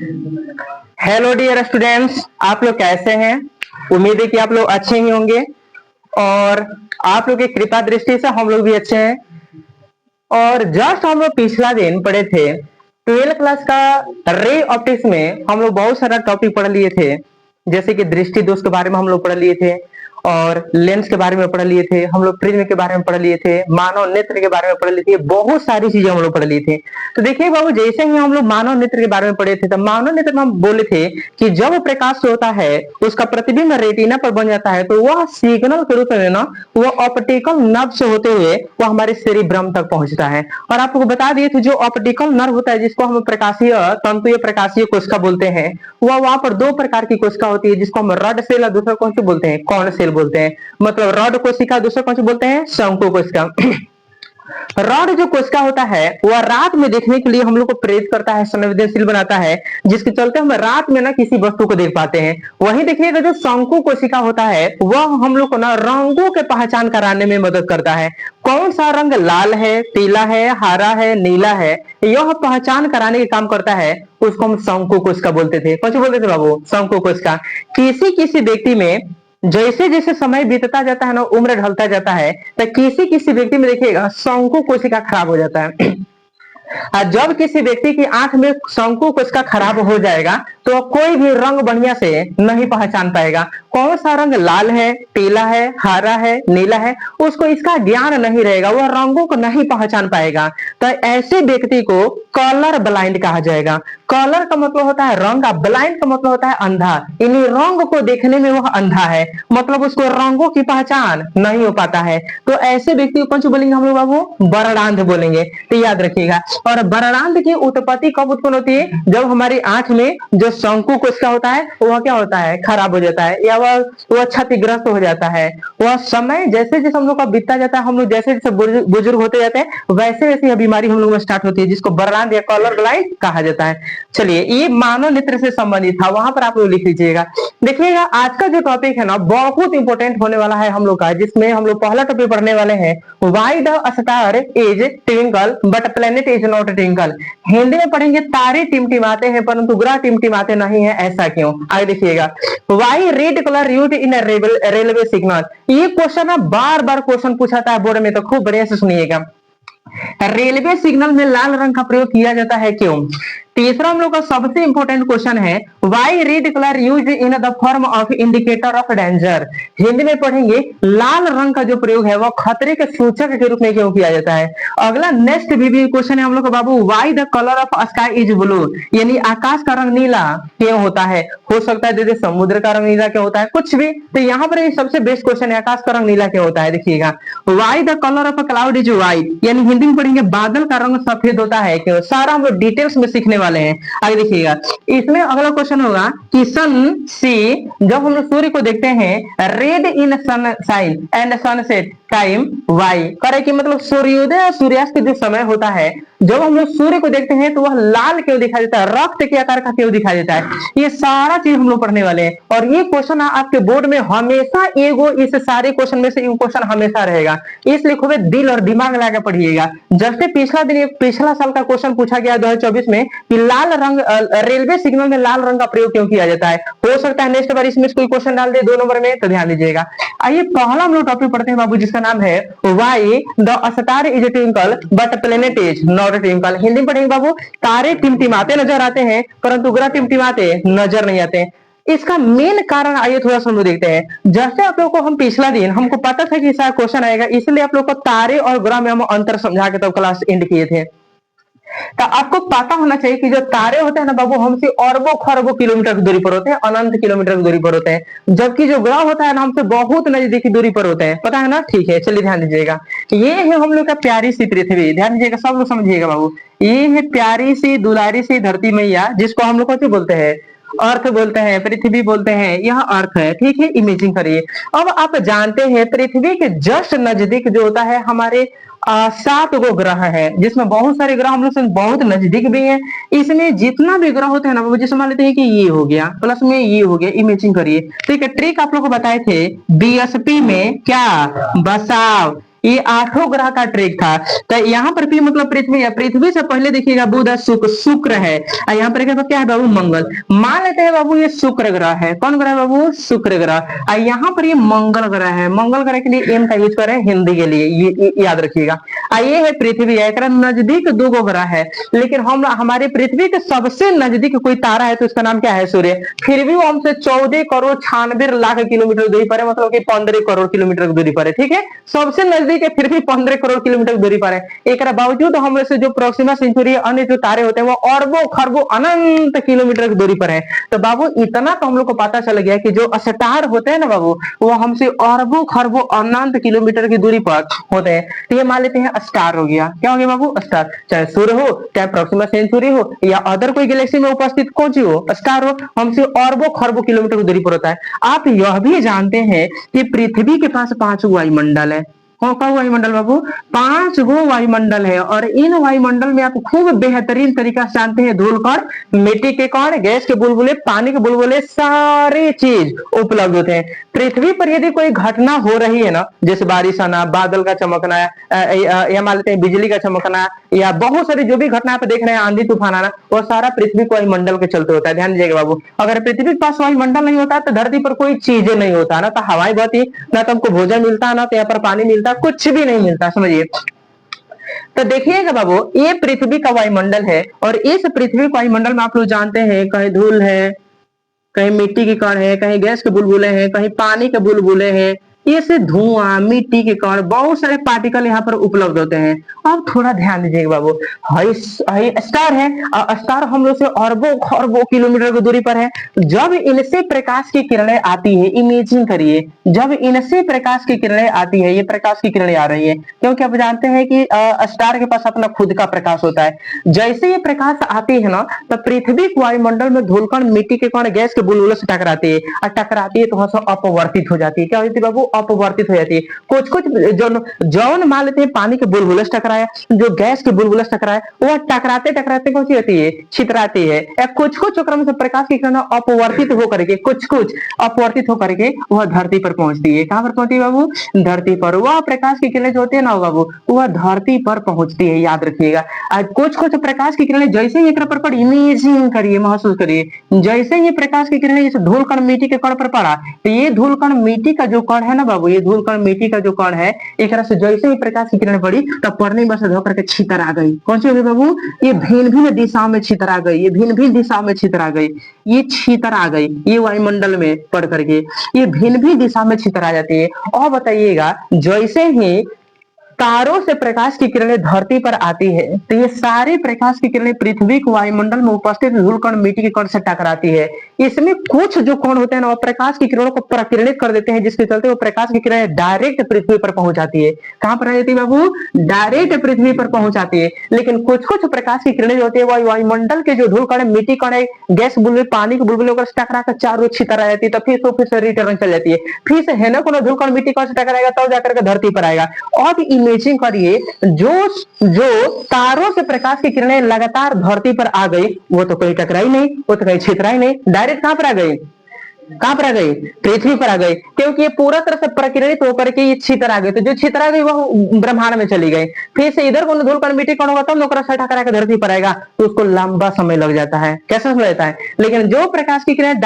Hello dear students, आप लोग कैसे हैं? उम्मीद है कि आप लोग अच्छे ही होंगे और आप लोग की कृपा दृष्टि से हम लोग भी अच्छे हैं। और जस्ट हम लोग पिछला दिन पढ़े थे 12th क्लास का रे ऑप्टिक्स में हम लोग बहुत सारा टॉपिक पढ़ लिए थे, जैसे कि दृष्टि दोष के बारे में हम लोग पढ़ लिए थे और लेंस के बारे में पढ़ लिए थे, हम लोग प्रिज्म के बारे में पढ़ लिए थे, मानव नेत्र के बारे में पढ़ लिए थे, बहुत सारी चीजें हम लोग पढ़ लिए थे। तो देखिए बाबू, जैसे ही हम लोग मानव नेत्र के बारे में पढ़े थे, तब मानव नेत्र में हम बोले थे कि जब प्रकाश होता है उसका प्रतिबिंब रेटिना पर बन जाता है, तो वह सिग्नल के रूप में ना वह ऑप्टिकल नर्व से होते हुए वह हमारे सेरिब्रम तक पहुंचता है। और आपको बता दिए थे जो ऑप्टिकल नर्व होता है, जिसको हम प्रकाशीय तंतुय प्रकाशीय कोशिका बोलते हैं, वह वहां पर दो प्रकार की कोशिका होती है, जिसको हम रड सेल और दूसरा कौन सी बोलते हैं, कॉर्न सेल बोलते हैं। मतलब रड कोशिका, दूसरा कौन सी बोलते हैं, शंकु कोशिका। रॉड जो कोशिका होता है वह रात में देखने के लिए हम लोग को प्रेरित करता है, संवेदनशील बनाता है, जिसके चलते हम रात में ना किसी वस्तु को देख पाते हैं। वहीं देखिएगा जो शंकु कोशिका होता है वह हम लोग को ना रंगों के पहचान कराने में मदद करता है। कौन सा रंग लाल है, पीला है, हरा है, नीला है, यह पहचान कराने का काम करता है। उसको हम शंकु कोशिका बोलते थे। कौन सी बोलते थे बाबू? शंकु कोशिका। किसी किसी व्यक्ति में जैसे जैसे समय बीतता जाता है ना, उम्र ढलता जाता है, तो किसी किसी व्यक्ति में देखिएगा शंकु कोशिका खराब हो जाता है। और जब किसी व्यक्ति की आंख में शंकु कोशिका खराब हो जाएगा तो कोई भी रंग बढ़िया से नहीं पहचान पाएगा। कौन सा रंग लाल है, पीला है, हरा है, नीला है, उसको इसका ज्ञान नहीं रहेगा, वह रंगों को नहीं पहचान पाएगा। तो ऐसे व्यक्ति को कलर ब्लाइंड कहा जाएगा। कलर का मतलब होता है रंग, ब्लाइंड का मतलब होता है अंधा। इन्हीं रंग को देखने में वह अंधा है, मतलब उसको रंगों की पहचान नहीं हो पाता है। तो ऐसे व्यक्ति को कौन सा बोलेंगे हम लोग बाबू? बरड़ांध बोलेंगे। तो याद रखिएगा। और बरड़ांध की उत्पत्ति कब उत्पन्न होती है? जब हमारी आंख में जो शंकु कोशिका होता है वह क्या होता है, खराब हो जाता है, या वह क्षतिग्रस्त हो जाता है। वह समय जैसे जैसे हम लोग का बीतता जाता है, हम लोग जैसे जैसे बुजुर्ग होते जाते हैं, वैसे वैसे यह बीमारी हम लोग में स्टार्ट होती है, जिसको बरड़ांध या कलर ब्लाइंड कहा जाता है। चलिए, ये मानव नेत्र से संबंधित था, वहां पर आप लोग लिख लीजिएगा। देखिएगा आज का जो टॉपिक है ना बहुत इंपॉर्टेंट होने वाला है हम लोग का, जिसमें हम लोग पहला टॉपिक पढ़ने वाले हैं, why the star is twinkle but planet is not twinkle. Hindi में पढ़ेंगे तारे टिमटिमाते हैं परंतु ग्रह टिमटिमाते नहीं है, ऐसा क्यों? आगे देखिएगा। Why red colour used in railway signal. ये क्वेश्चन ना बार बार क्वेश्चन पूछाता है बोर्ड में, तो खूब बढ़िया से सुनिएगा। रेलवे सिग्नल में लाल रंग का प्रयोग किया जाता है, क्यों? तीसरा हम लोग का सबसे इंपॉर्टेंट क्वेश्चन है, why red colour used in the form of indicator of danger. Hindi में पढ़ेंगे लाल रंग का जो प्रयोग है वह खतरे के सूचक के रूप में क्यों किया जाता है। अगला नेक्स्ट भी क्वेश्चन है हम लोग का बाबू, why the colour of sky is blue. यानी आकाश का रंग नीला क्यों होता है? हो सकता है दीदी समुद्र का रंग नीला क्यों होता है, कुछ भी। तो यहाँ पर सबसे बेस्ट क्वेश्चन है, आकाश का रंग नीला क्यों होता है। देखिएगा, why the colour of cloud is white. यानी हिंदी में पढ़ेंगे बादल का रंग सफेद होता है क्यों। सारा हम लोग डिटेल्स में सीखने वाले हैं। आगे देखिएगा, इसमें अगला क्वेश्चन होगा कि सन सी, जब हम लोग सूर्य को देखते हैं, red in sunshine and sunset time why. करे कि मतलब सूर्योदय और सूर्यास्त जो समय होता है, जब हम लोग सूर्य को देखते हैं तो वह लाल क्यों दिखाई देता है, रक्त के आकार का क्यों दिखाई देता है, ये सारा चीज हम लोग पढ़ने वाले हैं। और ये क्वेश्चन आपके बोर्ड में हमेशा एगो, इस सारे क्वेश्चन में से ये क्वेश्चन हमेशा रहेगा, इसलिए खूब दिल और दिमाग लगा पढ़िएगा। जैसे पिछला साल का क्वेश्चन पूछा गया 2024 में कि लाल रंग रेलवे सिग्नल में लाल रंग का प्रयोग क्यों किया जाता है। हो सकता है नेक्स्ट बार इसमें कोई क्वेश्चन डाल दे 2 नंबर में, तो ध्यान दीजिएगा। आइए पहला हम लोग टॉपिक पढ़ते हैं बाबू, जिसका नाम है why the star is twinkle but planet is not twinkle. Hindi में पढ़ेंगे बाबू, तारे टिमटिमाते नजर आते हैं परंतु ग्रह टिमटिमाते नजर नहीं आते। इसका मेन कारण आइए थोड़ा सा हम लोग देखते हैं। जैसे आप लोग को हम पिछला दिन हमको पता था कि ऐसा क्वेश्चन आएगा, इसलिए आप लोग को तारे और ग्रह में हम अंतर समझा के तब क्लास एंड किए थे। तो आपको पता होना चाहिए कि जो तारे होते हैं ना बाबू, हमसे अरबों खरबों किलोमीटर की दूरी पर होते हैं, अनंत किलोमीटर की दूरी पर होते हैं, जबकि जो ग्रह होता है ना हमसे बहुत नजदीकी दूरी पर होते हैं। पता है ना? ठीक है, चलिए ध्यान दीजिएगा। ये है हम लोग का प्यारी सी पृथ्वी। ध्यान दीजिएगा, सब लोग समझिएगा बाबू। ये है प्यारी सी दुलारी सी धरती मैया, जिसको हम लोग क्या बोलते हैं, अर्थ बोलते हैं, पृथ्वी बोलते हैं। यह अर्थ है, ठीक है। इमेजिंग करिए। अब आप जानते हैं पृथ्वी के जस्ट नजदीक जो होता है हमारे 7 गो ग्रह है, जिसमें बहुत सारे ग्रह हम लोग से बहुत नजदीक भी हैं। इसमें जितना भी ग्रह होते हैं ना वो, जैसे मान लेते हैं कि ये हो गया प्लस में ये हो गया, इमेजिंग करिए। ठीक है, ट्रिक आप लोग को बताए थे बीएसपी में, क्या बसाव। ये 8 ग्रह का ट्रैक था। तो यहाँ पर भी मतलब पृथ्वी है, पृथ्वी से पहले देखिएगा बुध है, शुक्र है, और यहाँ पर क्या है बाबू मंगल। मान लेते हैं बाबू ये शुक्र ग्रह है, कौन ग्रह है बाबू, शुक्र ग्रह, और यहाँ पर ये मंगल ग्रह है। मंगल ग्रह के लिए एम का यूज करें हिंदी के लिए, ये याद रखिएगा। ये है पृथ्वी है, नजदीक 2 ग्रह है, लेकिन हम हमारे पृथ्वी के सबसे नजदीक कोई तारा है तो उसका नाम क्या है, सूर्य। फिर भी वो हमसे 14 करोड़ 96 लाख किलोमीटर दूरी पर है, मतलब कि 15 करोड़ किलोमीटर की दूरी पर है, ठीक है। सबसे नजदीक है, फिर भी 15 करोड़ किलोमीटर दूरी पर है। एक बावजूद हम लोग से जो प्रोक्सिमा सेंचुरी अन्य जो तारे होते हैं वो अरबों खरबों अनंत किलोमीटर की दूरी पर है। तो बाबू इतना तो हम लोग को पता चल गया कि जो स्टार होते हैं ना बाबू, वो हमसे अरबों खरबों अनंत किलोमीटर की दूरी पर होते हैं। तो ये मान लेते हैं स्टार हो गया, क्या हो गया बाबू, स्टार। चाहे सूर्य हो, चाहे प्रोक्सिमा सेंचुरी हो, या अदर कोई गैलेक्सी में उपस्थित कौन सी हो, स्टार हो, हमसे अरबों खरबों किलोमीटर की दूरी पर होता है। आप यह भी जानते हैं कि पृथ्वी के पास 5 वायुमंडल है। कौन का वायुमंडल बाबू, 5 वायुमंडल है, और इन वायुमंडल में आप खूब बेहतरीन तरीका से जानते हैं धूलकण, मिट्टी के कण, गैस के बुलबुले, पानी के बुलबुले, सारे चीज उपलब्ध होते हैं। पृथ्वी पर यदि कोई घटना हो रही है ना, जैसे बारिश आना, बादल का चमकना, या मान लेते हैं बिजली का चमकना, या बहुत सारी जो भी घटना आप देख रहे हैं, आंधी तूफान आना, वो सारा पृथ्वी को वायुमंडल के चलते होता है। ध्यान दीजिएगा बाबू, अगर पृथ्वी के पास वायुमंडल नहीं होता तो धरती पर कोई चीज नहीं होता ना, तो हवाएं बहती ना, तो हमको भोजन मिलता ना, तो यहाँ पर पानी मिलता, कुछ भी नहीं मिलता, समझिए। तो देखिएगा बाबू, ये पृथ्वी का वायुमंडल है, और इस पृथ्वी के वायुमंडल में आप लोग जानते हैं कहीं धूल है, कहीं मिट्टी के कण है, कहीं गैस के बुलबुले हैं, कहीं पानी के बुलबुले हैं, ये से धुआं, मिट्टी के कण, बहुत सारे पार्टिकल यहाँ पर उपलब्ध होते हैं। अब थोड़ा ध्यान दीजिएगा बाबू, स्टार है, स्टार हम लोग से अरबों खरबों किलोमीटर की दूरी पर है। जब इनसे प्रकाश की किरणें आती है, इमेजिंग करिए, जब इनसे प्रकाश की किरणें आती है, ये प्रकाश की किरणें आ रही है, क्योंकि आप जानते हैं कि स्टार के पास अपना खुद का प्रकाश होता है। जैसे ये प्रकाश आती है ना, तो पृथ्वी के वायुमंडल में धूलकण, मिट्टी के कण, गैस के बुलबुलों से टकराती है, और टकराती है तो वहां से अपवर्तित हो जाती है। क्या होती है बाबू, अपवर्तित हो जाती है। कुछ कुछ जौन मान लेते हैं पानी के बुलबुले से टकराया, जो गैस के बुलबुले से टकराया, वो टकराते टकराते कौन सी होती है, छितराती है। या कुछ कुछ क्रम से प्रकाश की किरण अपवर्तित होकर के, कुछ कुछ अपवर्तित होकर के वह धरती पर पहुंचती है। कहां पर पहुंचती है बाबू, धरती पर। वह प्रकाश की किरणें जो होती है ना बाबू, वह धरती पर पहुंचती है, याद रखिएगा। आज कुछ कुछ प्रकाश की किरणें जैसे ही एक पर इमेजिंग करिए, महसूस करिए, जैसे ये प्रकाश की किरणें जैसे धूल कण मिट्टी के कण पर पड़ा, तो ये धूल कण मिट्टी का जो कण है ना बाबू, ये धूल कण मिट्टी का जो कण है, एक तरह से जैसे ही प्रकाश की किरण पड़ी तब पड़ने बस धो करके छितर आ गई। कौन सी होगी बाबू, ये भिन्न भिन्न दिशाओं में छितर आ गई, ये भिन्न भिन्न दिशाओं में छितर आ गई, ये छितर आ गई, ये वायुमंडल में पड़ करके ये भिन्न भिन्न दिशा में छितर आ जाती है। और बताइएगा, जैसे ही तारों से प्रकाश की किरणें धरती पर आती है, तो ये सारी प्रकाश की किरणें पृथ्वी के वायुमंडल में उपस्थित धूलकण, मिट्टी के कण से टकराती है। इसमें कुछ जो कण होते हैं ना, वो प्रकाश की किरणों को प्रकिरणित कर देते हैं, जिसके चलते वो प्रकाश की किरणें डायरेक्ट पृथ्वी पर पहुंच जाती है। कहां पर आ जाती है बाबू, डायरेक्ट पृथ्वी पर पहुंच जाती है। लेकिन कुछ कुछ प्रकाश की किरणें जो होती है, वो वायुमंडल के जो धूलकण है, मिट्टी कण है, गैस बुलबुले, पानी के बुलबुले से टकरा कर चारों छितर आ जाती है, तो फिर से रिटर्न चल जाती है। फिर से है ना कोनो धूलकण मिट्टी कण से टकराएगा, तब जाकर के धरती पर आएगा। और इमेजिंग करिए, जो तारों से प्रकाश की किरणें लगातार धरती पर आ गई, वो तो कहीं टकराई नहीं, वो तो कहीं छितराई नहीं, डायरेक्ट कहां पर आ गई, कहां पर आ गई, पृथ्वी पर आ गई। क्योंकि ये पूरा तरह से प्रकिरणित होकर के ये छितर आ गई, तो जो छितर आ गई वह ब्रह्मांड में चली गई। फिर से इधर को धूलकण मिट्टी कण होगा, तब नौकरा से टकरा के धरती पर आएगा, तो उसको लंबा समय लग जाता है। कैसे समय लगता है, लेकिन जो प्रकाश की किरण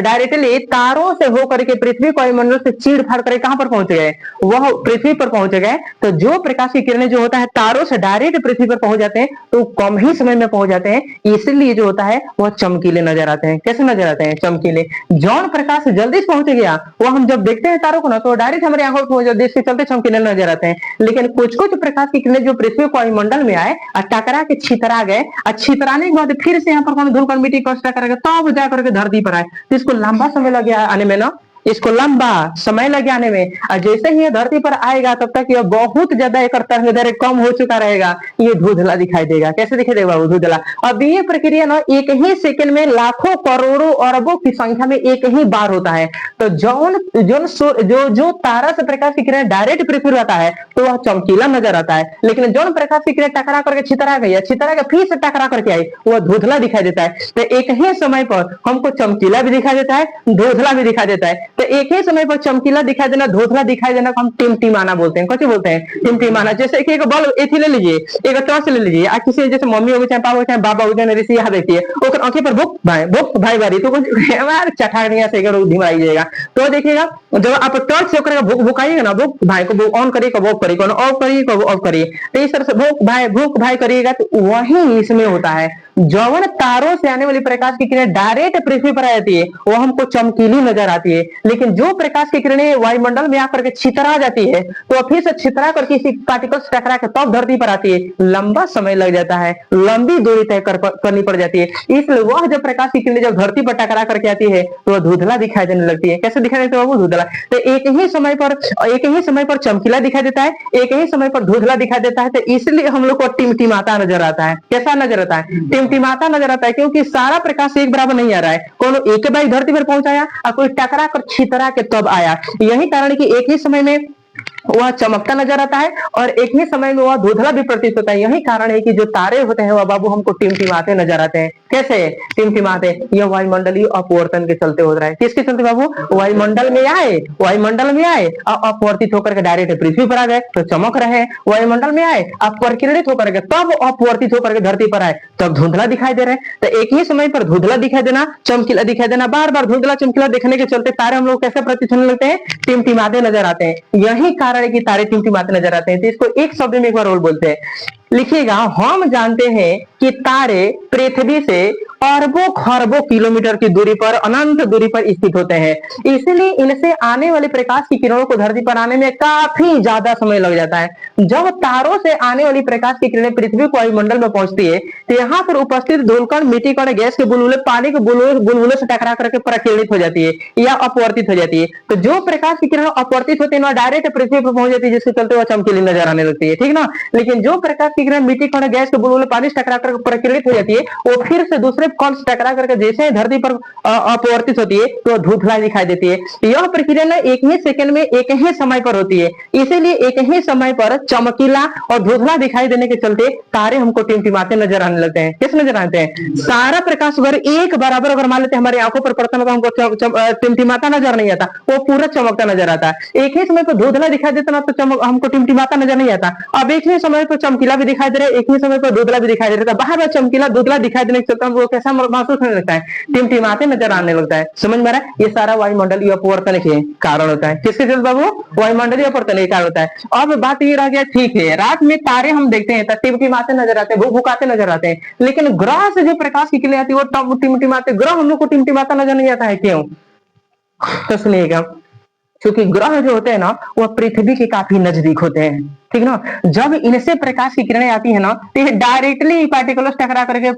डायरेक्टली तारों से होकर के पृथ्वी को वायुमंडल से चीड़ फाड़ करके कहां पर पहुंच गए, वह पृथ्वी पर पहुंच गए। तो जो प्रकाश की किरणें जो होता है तारों से डायरेक्ट पृथ्वी पर पहुंच जाते हैं, तो कम ही समय में पहुंच जाते हैं, इसलिए जो होता है वह चमकीले नजर आते हैं। कैसे नजर आते हैं, चमकीले। जौन प्रकाश जल्दी से पहुंच गया, वो हम जब देखते हैं तारों को ना, तो डायरेक्ट हमारे आंखों में पहुंच जाते हैं, इसके चलते चमकीले नजर आते हैं। लेकिन कुछ कुछ प्रकाश की किरणें जो पृथ्वी को वायुमंडल में आए और टकरा के छितरा गए, और छितराने के बाद फिर से यहाँ पर धूलकण मिट्टी को टकरा गए, तब जाकर के धरती पर आए, तो इसको लंबा समय लग गया आने में ना, इसको लंबा समय लग आने में। और जैसे ही ये धरती पर आएगा, तब तक ये बहुत ज्यादा एक तरंग कम हो चुका रहेगा, ये धुंधला दिखाई देगा। कैसे दिखाई देगा बाबू, धुंधला। अब ये प्रक्रिया ना एक ही सेकंड में लाखों करोड़ों अरबों की संख्या में एक ही बार होता है। तो जो तारा से प्रकाश की किरण डायरेक्ट पृथ्वी पर आता है, तो वह चमकीला नजर आता है। लेकिन जो प्रकाश की किरण टकरा करके छितरा गई, छितरा के फिर से टकरा करके आई, वह धुंधला दिखाई देता है। तो एक ही समय पर हमको चमकीला भी दिखाई देता है, धुंधला भी दिखाई देता है। तो एक ही समय पर चमकीला दिखाई देना, धुंधला दिखाई देना को हम टिमटिमाना बोलते हैं। कैसे बोलते हैं? टिमटिमाना। जैसे कि एक बल्ब एथी ले लीजिए, एक टॉर्च ले लीजिए, आ किसी जैसे मम्मी हो चाहे पापा हो चाहे बाबा हो चाहे ऋषि यहाँ देखिए, ओकर आंखें पर बुक भाई बारी तो हमारे चठाड़िया से ढिमराई जाएगा। तो देखिएगा जब आप टॉर्च से ओकरा भूख भुकाइएगा ना, भूख भाई को ऑन करिए, कब ऑफ करिए, ऑफ करिए, कब ऑफ करिए, तो इस तरह से भूख भाई करिएगा। तो वही इसमें होता है, जौन तारों से आने वाली प्रकाश की किरणें डायरेक्ट पृथ्वी पर आ जाती है वो हमको चमकीली नजर आती है, लेकिन जो प्रकाश की किरणें वायुमंडल में आकर के छितरा जाती है तो फिर से छितरा कर किसी पार्टिकल्स टकरा के तब धरती पर आती है, लंबा समय लग जाता है, लंबी दूरी तय करनी पड़ जाती है। इसलिए वह जब प्रकाश की किरणें जब धरती पर टकरा करके आती है तो वह धुंधला दिखाई देने लगती है। कैसे दिखाई देता है वो? धुंधला। तो एक ही समय पर चमकीला दिखाई देता है, एक ही समय पर धुंधला दिखाई देता है, तो इसलिए हम लोग को टिमटिमाता नजर आता है। कैसा नजर आता है? टिमटिमाता नजर आता है, क्योंकि सारा प्रकाश एक बराबर नहीं आ रहा है, कोनो एक बार धरती पर पहुंचाया और कोई टकरा कर छितरा के तब आया। यही कारण कि एक ही समय में वह चमकता नजर आता है और एक ही समय में वह धुंधला भी प्रतीत होता है। यही कारण है कि जो तारे होते हैं वह बाबू हमको टिमटिमाते नजर आते हैं। कैसे टिमटिमाते? यह वायुमंडलीय अपवर्तन के चलते हो रहा है। किसके चलते बाबू? वायुमंडल में आए और अपवर्तित होकर के डायरेक्ट पृथ्वी पर आ गए तो चमक रहे, वायुमंडल में आए अब परिकिरणित होकर के तब अपवर्तित होकर के धरती पर आए तब धुंधला दिखाई दे रहे हैं। तो एक ही समय पर धुंधला दिखाई देना, चमकीला दिखाई देना, बार बार धुंधला चमकीला देखने के चलते तारे हम लोग कैसे प्रतीत होने लगते हैं? टिमटिमाते नजर आते हैं। यही कारण है कि तारे टिमटिमाते नजर आते हैं। तो इसको एक शब्द में एक बार और बोलते हैं, लिखिएगा, हम जानते हैं कि तारे पृथ्वी से अरबों खरबों किलोमीटर की दूरी पर, अनंत दूरी पर स्थित होते हैं, इसलिए इनसे आने वाले प्रकाश की किरणों को धरती पर आने में काफी ज्यादा समय लग जाता है। जब तारों से आने वाली प्रकाश की किरणें पृथ्वी को वायुमंडल में पहुंचती है तो यहाँ पर उपस्थित धूलकण, मिट्टी कण, गैस के बुलबुले, पानी के बुलबुले से टकरा करके प्रकिरणित हो जाती है या अपवर्तित हो जाती है। तो जो प्रकाश की किरण अपवर्तित होती है ना डायरेक्ट पृथ्वी पर पहुंच जाती है, जिसके चलते वह चमकीली नजर आने लगती है, ठीक ना। लेकिन जो प्रकाश की किरण मिट्टी कण, गैस के बुलबुले, पानी से टकरा कर प्रकिरणित हो जाती है वो फिर से दूसरे कण से टकरा करके जैसे धरती पर अपवर्तित होती है तो धुंधला दिखाई देती है। यह प्रक्रिया ना एक ही सेकंड में एक ही समय पर होती है, इसीलिए एक ही समय पर चमकीला और धुंधला दिखाई देने के चलते तारे हमको टिमटिमाते नजर आने लगते हैं। किस नजर आते हैं? सारा प्रकाश अगर एक बराबर अगर मान लेते हैं हमारी आंखों पर पड़ता है तो हमको टिमटिमाता नजर नहीं आता, वो पूरा चमकता नजर आता है। एक ही समय पर धुंधला दिखाई देता ना तो हमको टिमटिमाता नजर नहीं आता। अब एक ही समय पर चमकीला भी दिखाई दे रहा है, एक ही समय पर धुंधला भी दिखाई दे रहा है, बाहर बार चमकीला धुंधला दिखाई देने के चलते हमको कैसा महसूस होने लगता है? टिमटिमाते नजर आने लगता है। समझ में आ रहा है? ये सारा वायुमंडलीय अपवर्तन के कारण होता है। किसके चलते बाबू? वायुमंडलीय अपवर्तन के कारण होता है। अब बात ये रह गया, ठीक है रात में तारे हम देखते हैं तो टिमटिमाते नजर आते हैं, भुभुकाते नजर आते हैं, लेकिन ग्रह से जो प्रकाश की किरणें आती है वो टिमटिमाते, ग्रह हम लोग को टिमटिमाता नजर नहीं आता है। क्यों? तो सुनिएगा, क्योंकि ग्रह जो होते हैं ना वह पृथ्वी के काफी नजदीक होते हैं, ठीक ना। जब इनसे प्रकाश की किरणें आती है ना तो ये डायरेक्टली पार्टिकल्स टकरा करके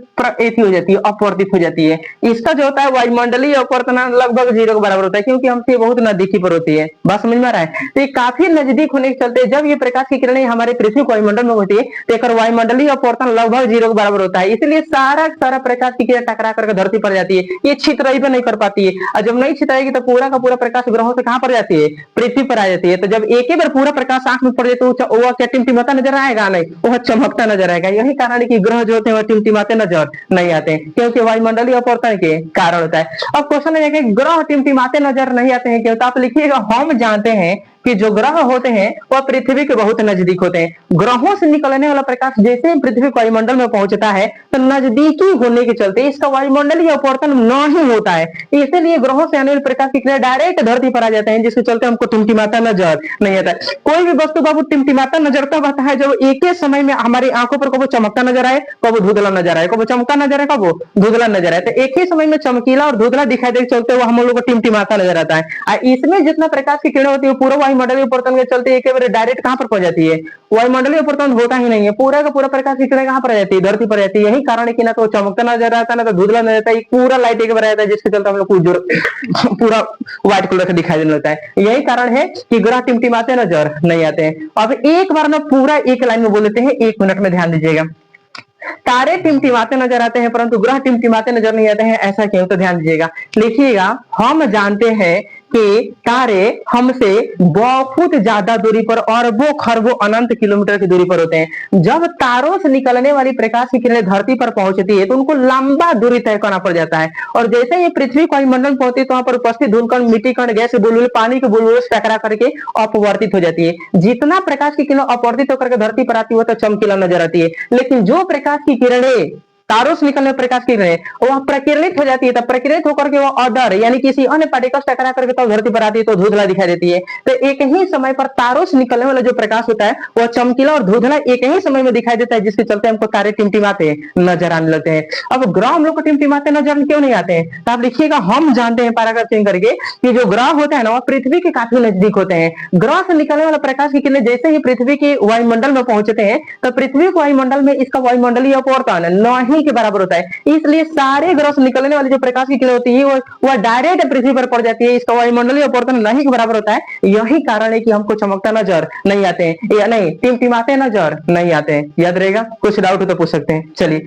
एथी हो जाती है, अपवर्तित हो जाती है। इसका जो होता है वायुमंडलीय अपवर्तन लगभग 0 के बराबर होता है, क्योंकि हमसे बहुत नजदीकी पर होती है। बात समझ में आ रहा है? तो ये काफी नजदीक होने के चलते जब ये प्रकाश की किरणें हमारे पृथ्वी को वायुमंडल में होती है तो एक वायुमंडलीय अपवर्तन लगभग 0 के बराबर होता है, इसलिए सारा प्रकाश की किरण टकरा करके धरती पर जाती है, ये छितराई पर नहीं कर पाती है। और जब नहीं छितराएगी तो पूरा का पूरा प्रकाश ग्रहों से कहां पर जाती है? पृथ्वी पर आ जाती है। तो जब एक ही बार पूरा प्रकाश आंख में पड़ जाए तो वह क्या टिमटिमाता नजर आएगा? नहीं, वह चमकता नजर आएगा। यही कारण है कि ग्रह जो होते हैं वह टिमटिमाते नजर नहीं आते, क्योंकि वायुमंडलीय अपवर्तन के कारण होता है। अब क्वेश्चन है कि ग्रह टिमटिमाते नजर नहीं आते हैं क्यों? तो आप लिखिएगा, हम जानते हैं कि जो ग्रह होते हैं वह पृथ्वी के बहुत नजदीक होते हैं। ग्रहों से निकलने वाला प्रकाश जैसे पृथ्वी को वायुमंडल में पहुंचता है तो नजदीकी होने के चलते इसका वायुमंडलीय अपवर्तन नहीं होता है, इसीलिए ग्रहों से आने वाले प्रकाश की किरणें डायरेक्ट धरती पर आ जाते हैं, जिसके चलते हमको टिमटिमाता नजर नहीं आता। कोई भी वस्तु बाबू टिमटिमाता नजर तब आता है जब एक ही समय में हमारी आंखों पर कबो चमकता नजर आए, कबो धुंधला नजर आए, कबो चमकता नजर आए, कबो धुंधला नजर आए। तो एक ही समय में चमकीला और धुंधला दिखाई दे चलते वो हम लोग को टिमटिमाता नजर आता है। इसमें जितना प्रकाश की किरणें होती है पूरा वायुमंडलीय अपवर्तन के चलते एक बार डायरेक्ट कहां पर पहुंच जाती है? वायुमंडलीय अपवर्तन होता ही नहीं है, पूरा का पूरा प्रकाश की किरणें कहां पर आ जाती है? धरती पर जाती है। यही कारण है कि ना तो चमकता नजर आता है ना तो धुंधला नजर आता है, पूरा लाइट एक बार आता है, जिसके चलते हम लोग को पूरा व्हाइट कलर का दिखाई देने लगता है। यही कारण है कि ग्रह टिमटिमाते नजर नहीं आते हैं। अब एक बार ना पूरा एक लाइन में बोल लेते हैं, 1 मिनट में ध्यान दीजिएगा। तारे टिमटिमाते नजर आते हैं परंतु ग्रह टिमटिमाते नजर नहीं आते हैं, ऐसा क्यों? तो ध्यान दीजिएगा, लिखिएगा, हम जानते हैं कि तारे हमसे बहुत ज्यादा दूरी पर, अरबों खरबों अनंत किलोमीटर की दूरी पर होते हैं। जब तारों से निकलने वाली प्रकाश की किरणें धरती पर पहुंचती है तो उनको लंबा दूरी तय करना पड़ जाता है, और जैसे ही पृथ्वी को वायुमंडल पहुंचती है तो वहां पर उपस्थित धूलकण, मिट्टी कण, गैस के बुलबुले, पानी के बुलबुले से टकरा करके अपवर्तित हो जाती है। जितना प्रकाश की किरण अपवर्तित होकर के धरती पर आती है वो तो चमकीला नजर आती है, लेकिन जो प्रकाश की किरणें तारों से निकलने प्रकाश की किरणें वह प्रकिरणित हो जाती है, तब प्रकिरणित होकर के वो अदर यानी किसी अन्य पार्टिकल्स टकरा करके तब धरती पर आती है तो धुंधला दिखाई देती है। तो एक ही समय पर तारों से निकलने वाला जो प्रकाश होता है वह चमकीला और धुंधला एक ही समय में दिखाई देता है, जिसके चलते हमको तारे टिमटिमाते नजर आने लगते हैं। अब ग्रह हम लोग को टिमटिमाते नजर क्यों नहीं आते हैं, तो आप लिखिएगा, हम जानते हैं पैराग्राफ चेंज करके कि जो ग्रह होता है ना वह पृथ्वी के काफी नजदीक होते हैं। ग्रह से निकलने वाला प्रकाश की किरणें जैसे ही पृथ्वी के वायुमंडल में पहुंचते हैं तो पृथ्वी के वायुमंडल में इसका वायुमंडलीय अपवर्तन नहीं के बराबर होता है, इसलिए सारे ग्रह से निकलने वाली जो प्रकाश की किरण होती है वह डायरेक्ट पृथ्वी पर पड़ जाती है, इसका वायुमंडलीय अपवर्तन नहीं के बराबर होता है। यही कारण है कि हमको चमकता नजर नहीं आते हैं, या नहीं टिमटिमाते नजर नहीं आते हैं। याद रहेगा, कुछ डाउट हो तो पूछ सकते हैं। चलिए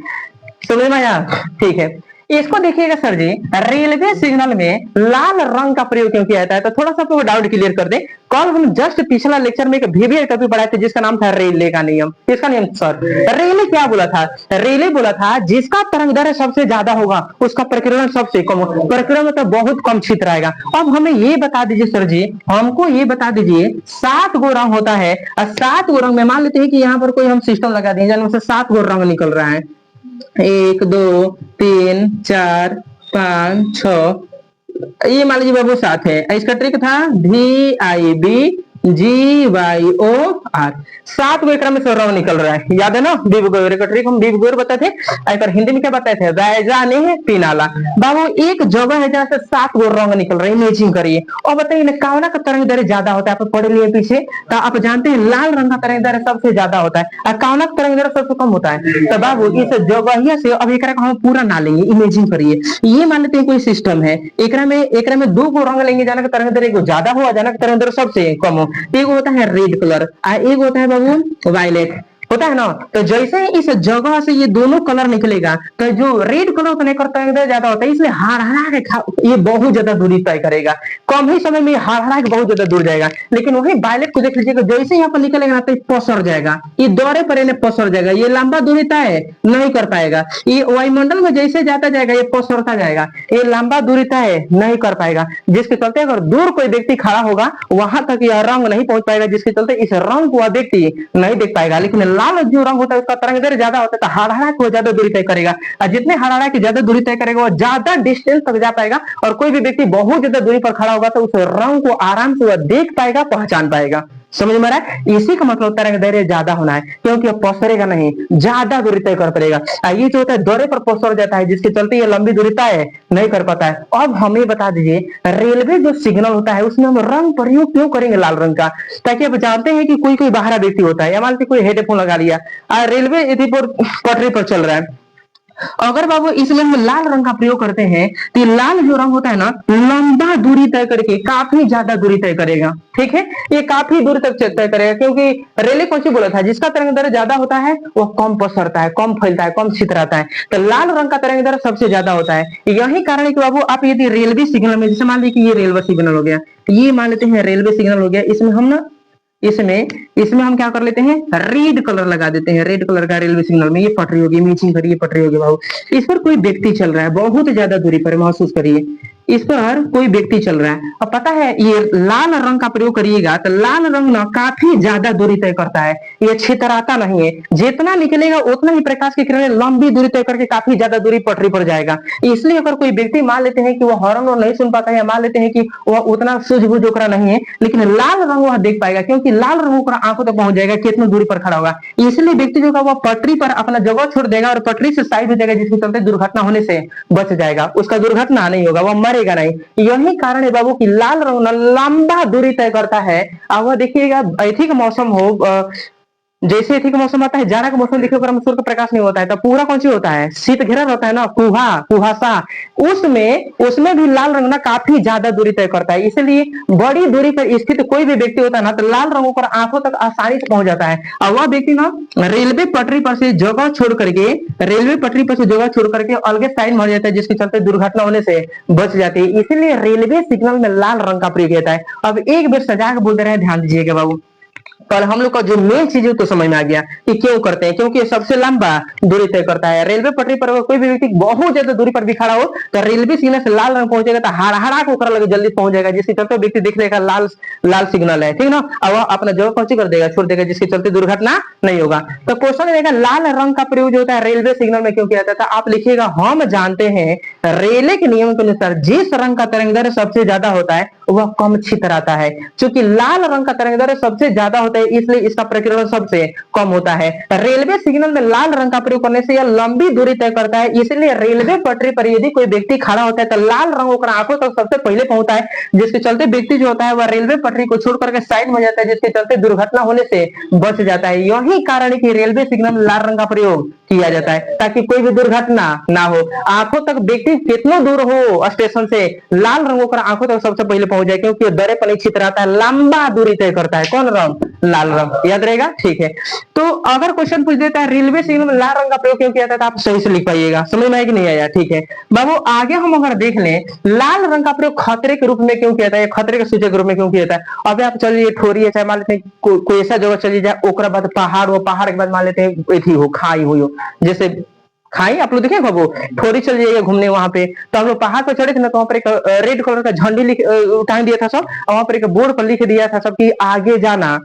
समझ में आया, ठीक है। इसको देखिएगा सर जी, रेलवे सिग्नल में लाल रंग का प्रयोग क्यों किया जाता है, तो थोड़ा सा आपको डाउट क्लियर कर दे। कल हम जस्ट पिछला लेक्चर में एक वीवीआर टॉपिक पढ़ाए थे जिसका नाम था रेले का नियम। किसका नियम सर? रेले क्या बोला था? रेले बोला था जिसका तरंगदैर्घ्य सबसे ज्यादा होगा उसका प्रकीर्णन सबसे कम होगा, प्रकीर्णन मतलब बहुत कम छिद्र आएगा। अब हमें ये बता दीजिए सर जी, हमको ये बता दीजिए 7 गो रंग होता है, और 7 गो रंग में मान लेते हैं कि यहाँ पर कोई हम सिस्टम लगा दिए जिनमें से 7 गो रंग निकल रहा है, 1 2 3 4 5 6, ये मान लीजिए बाबू 7 है। इसका ट्रिक था VIBGYOR, 7 गो में से रंग निकल रहा है, याद है ना? विबगोर का ट्रिक हम विबगोर बताते थे, पर हिंदी में क्या बताए थे? वैजाने पीनाला। बाबू एक जगह है जहां से 7 गो रंग निकल रहे हैं, इमेजिंग करिए और बताइए ना कौन का तरंग दैर्घ्य ज्यादा होता है? आप पढ़ लिए पीछे, तो आप जानते हैं लाल रंग का तरंग दैर्घ्य सबसे ज्यादा होता है और कौन का तरंग दैर्घ्य सबसे कम होता है। तो बाबू इस जगह से अब एक हम पूरा ना लेंगे, इमेजिंग करिए। ये मान लेते हैं कोई सिस्टम है, एक में 2 गो रंग लेंगे, जाना का तरंग दैर्घ्य ज्यादा हो, जाना का तरंग दैर्घ्य सबसे कम हो। एक होता है रेड कलर और एक होता है बाबू वायलेट, होता है ना? तो जैसे ही इस जगह से ये दोनों कलर निकलेगा तो जो रेड कलर कनेक्ट करता है ज्यादा होता है, इसलिए हरा के ये बहुत ज्यादा दूरी तय करेगा, कम ही समय में हरा के बहुत ज्यादा दूर जाएगा। लेकिन वही वायलेट को देख लीजिएगा, जैसे यहाँ पर निकलेगा तो पसर जाएगा, ये दौरे पर इन्हें पसर जाएगा, ये लंबा दूरी तय नहीं कर पाएगा। ये वायुमंडल में जैसे जाता जाएगा ये पसरता जाएगा, ये लंबा दूरी तय नहीं कर पाएगा, जिसके चलते अगर दूर कोई व्यक्ति खड़ा होगा वहां तक यह रंग नहीं पहुंच पाएगा, जिसके चलते इस रंग को वह व्यक्ति नहीं देख पाएगा। लेकिन लाल जो रंग होता है उसका तरंग दैर्घ्य ज्यादा होता है, तो हरा को ज्यादा दूरी तय करेगा, और जितने हरा की ज्यादा दूरी तय करेगा वो ज्यादा डिस्टेंस तक जा पाएगा, और कोई भी व्यक्ति बहुत ज्यादा दूरी पर खड़ा होगा तो उस रंग को आराम से वह देख पाएगा, पहचान पाएगा। समझ में आ रहा है? इसी का मतलब तरंग दैर्घ्य ज्यादा होना है, क्योंकि अब पसरेगा नहीं, ज्यादा दूरी तय कर पाएगा। ये जो होता है दौरे पर पसर जाता है, जिसके चलते ये लंबी दूरी तय नहीं कर पाता है। अब हमें बता दीजिए रेलवे जो सिग्नल होता है उसमें हम रंग प्रयोग क्यों करेंगे लाल रंग का? ताकि आप जानते हैं कि कोई कोई बाहर व्यक्ति होता है, या मान लीजिए कोई हेडफोन लगा लिया और रेलवे पटरी पर चल रहा है, अगर बाबू इसमें हम लाल रंग का प्रयोग करते हैं तो लाल जो रंग होता है ना लंबा दूरी तय करके काफी ज्यादा दूरी तय करेगा। ठीक है, ये काफी दूर तक तय करेगा, क्योंकि रेले कौन सी बोला था जिसका तरंग दैर्घ्य ज्यादा होता है वो कम पसरता है, कम फैलता है, कम छितराता है। तो लाल रंग का तरंग दैर्घ्य सबसे ज्यादा होता है। यही कारण है कि बाबू आप यदि रेलवे सिग्नल में, जैसे मान लीजिए कि ये रेलवे सिग्नल हो गया, ये मान लेते हैं रेलवे सिग्नल हो गया, इसमें हम ना इसमें हम क्या कर लेते हैं, रेड कलर लगा देते हैं, रेड कलर का रेलवे सिग्नल में ये पटरी होगी, मीचिंग करिए पटरी होगी बाबू, इस पर कोई व्यक्ति चल रहा है बहुत ज्यादा दूरी पर, महसूस करिए इस पर कोई व्यक्ति चल रहा है। अब पता है ये लाल रंग का प्रयोग करिएगा तो लाल रंग ना काफी ज्यादा दूरी तय करता है, ये छितराता नहीं है, जितना निकलेगा उतना ही प्रकाश की किरणें लंबी दूरी तय करके काफी ज्यादा दूरी पटरी पर जाएगा। इसलिए अगर कोई व्यक्ति मान लेते हैं कि वो हॉर्न नहीं सुन पाता है, या मान लेते हैं कि वह उतना सूझबूझ ओकरा नहीं है, लेकिन लाल रंग वह देख पाएगा, क्योंकि लाल रंग ओकरा आंखों तक पहुंच जाएगा कितना दूरी पर खड़ा होगा। इसलिए व्यक्ति जो वह पटरी पर अपना जगह छोड़ देगा और पटरी से साइड हो जाएगा, जिसके चलते दुर्घटना होने से बच जाएगा, उसका दुर्घटना नहीं होगा, वह मरेगा नहीं। यही कारण है बाबू कि लाल रंग लंबा दूरी तय करता है। अब वह देखिएगा ऐसी का मौसम हो, जैसे एथी का मौसम आता है, जाड़ा का मौसम देखिए सूर्य का प्रकाश नहीं होता है तो पूरा कौन सी होता है, शीत घेरा रहता है ना, कुहासा। उसमें उसमें भी लाल रंग ना काफी ज्यादा दूरी तय करता है, इसलिए बड़ी दूरी पर स्थित कोई भी व्यक्ति होता है ना तो लाल रंगों पर आंखों तक आसानी से पहुंच जाता है। और वह व्यक्ति ना रेलवे पटरी पर से जगह छोड़ करके, रेलवे पटरी पर से जगह छोड़ करके अलग साइड मर जाता है, जिसके चलते दुर्घटना होने से बच जाती है। इसीलिए रेलवे सिग्नल में लाल रंग का प्रयोग होता है। अब एक बार सजा के बोल दे रहे हैं, ध्यान दीजिएगा बाबू। पर हम लोग का जो मेन चीज है तो समझ में आ गया कि क्यों करते हैं, क्योंकि ये सबसे लंबा दूरी तय करता है। रेलवे पटरी पर अगर कोई भी व्यक्ति बहुत ज्यादा दूरी पर भी खड़ा हो तो रेलवे सिग्नल से लाल रंग पहुंचेगा तो हड़ा को लगे जल्दी पहुंच जाएगा, जिसके चलते व्यक्ति देख लेगा लाल लाल सिग्नल है, ठीक ना, और वह अपना जगह पहुंची कर देगा, छोड़ देगा, जिसके चलते दुर्घटना नहीं होगा। तो क्वेश्चन रहेगा लाल रंग का प्रयोग होता है रेलवे सिग्नल में क्यों किया जाता है। आप लिखिएगा, हम जानते हैं रेलवे के नियम के अनुसार जिस रंग का तरंगदैर्घ्य सबसे ज्यादा होता है वह कम छितराता है। चूंकि लाल रंग का तरंगदैर्घ्य सबसे ज्यादा होता है इसलिए इसका प्रकीर्णन सबसे कम होता है। रेलवे सिग्नल में लाल रंग का प्रयोग करने से यह लंबी दूरी तय करता है, इसलिए रेलवे पटरी पर यदि कोई व्यक्ति खड़ा होता है तो लाल रंग होकर आंखों तक सबसे पहले पहुंचता है, जिसके चलते व्यक्ति जो होता है वह रेलवे पटरी को छोड़ करके साइड में जाता है, जिसके चलते दुर्घटना होने से बच जाता है। यही कारण है कि रेलवे सिग्नल में लाल रंग का प्रयोग किया जाता है ताकि कोई भी दुर्घटना ना हो। आंखों तक व्यक्ति कितना दूर हो स्टेशन से, लाल रंग होकर आंखों तक सबसे पहले पहुंच जाए, क्योंकि दरे पर नहीं छितराता है, लंबा दूरी तय करता है। कौन रंग? लाल रंग। याद रहेगा, ठीक है। तो अगर क्वेश्चन पूछ देता है रेलवे सिग्नल में लाल रंग का प्रयोग क्यों किया जाता है, आप सही से लिख पाइएगा। समझ में आया कि नहीं आया? ठीक है बाबू, आगे हम अगर देख लें लाल रंग का प्रयोग खतरे के रूप में क्यों किया जाता है, खतरे के सूचक रूप में क्यों किया जाता है। अब आप चलिए ठोरी है, चाहे मान लेते हैं कोई ऐसा जगह चली जाए, ओकरा बाद पहाड़ हो, पहाड़ के बाद मान लेते हैं एथी हो, खाई हुई हो, जैसे खाई आप लोग देखे बाबू, ठोरी चल जाइएगा घूमने वहां पे, तो हम लोग पहाड़ पर चढ़े थे ना, तो वहां पर एक रेड कलर का झंडी टांग दिया था सब, और वहां पर एक बोर्ड पर लिख दिया था सब कि आगे जाना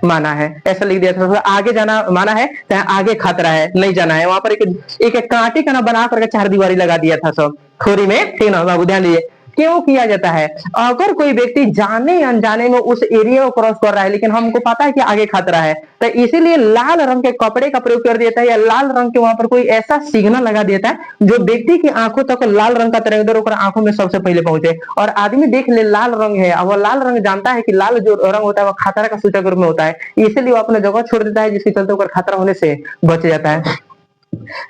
माना है, ऐसा लिख दिया था, तो आगे जाना माना है, आगे खतरा है, नहीं जाना है। वहां पर एक कांटे का ना बना करके 4 दीवारी लगा दिया था सब खोरी में, ठीक ना बाबू, ध्यान दीजिए। क्यों किया जाता है? अगर कोई व्यक्ति जाने अनजाने में उस एरिया को क्रॉस कर रहा है लेकिन हमको पता है कि आगे खतरा है, तो इसीलिए लाल रंग के कपड़े का प्रयोग कर देता है, या लाल रंग के वहां पर कोई ऐसा सिग्नल लगा देता है जो व्यक्ति की आंखों तक लाल रंग का तरंगदैर्घ्य होकर आंखों में सबसे पहले पहुंचे। और आदमी देख ले लाल रंग है, और वह लाल रंग जानता है कि लाल जो रंग होता है वह खतरा का सूचक रूप में होता है, इसलिए वो अपना जगह छोड़ देता है, जिसके चलते खतरा होने से बच जाता है।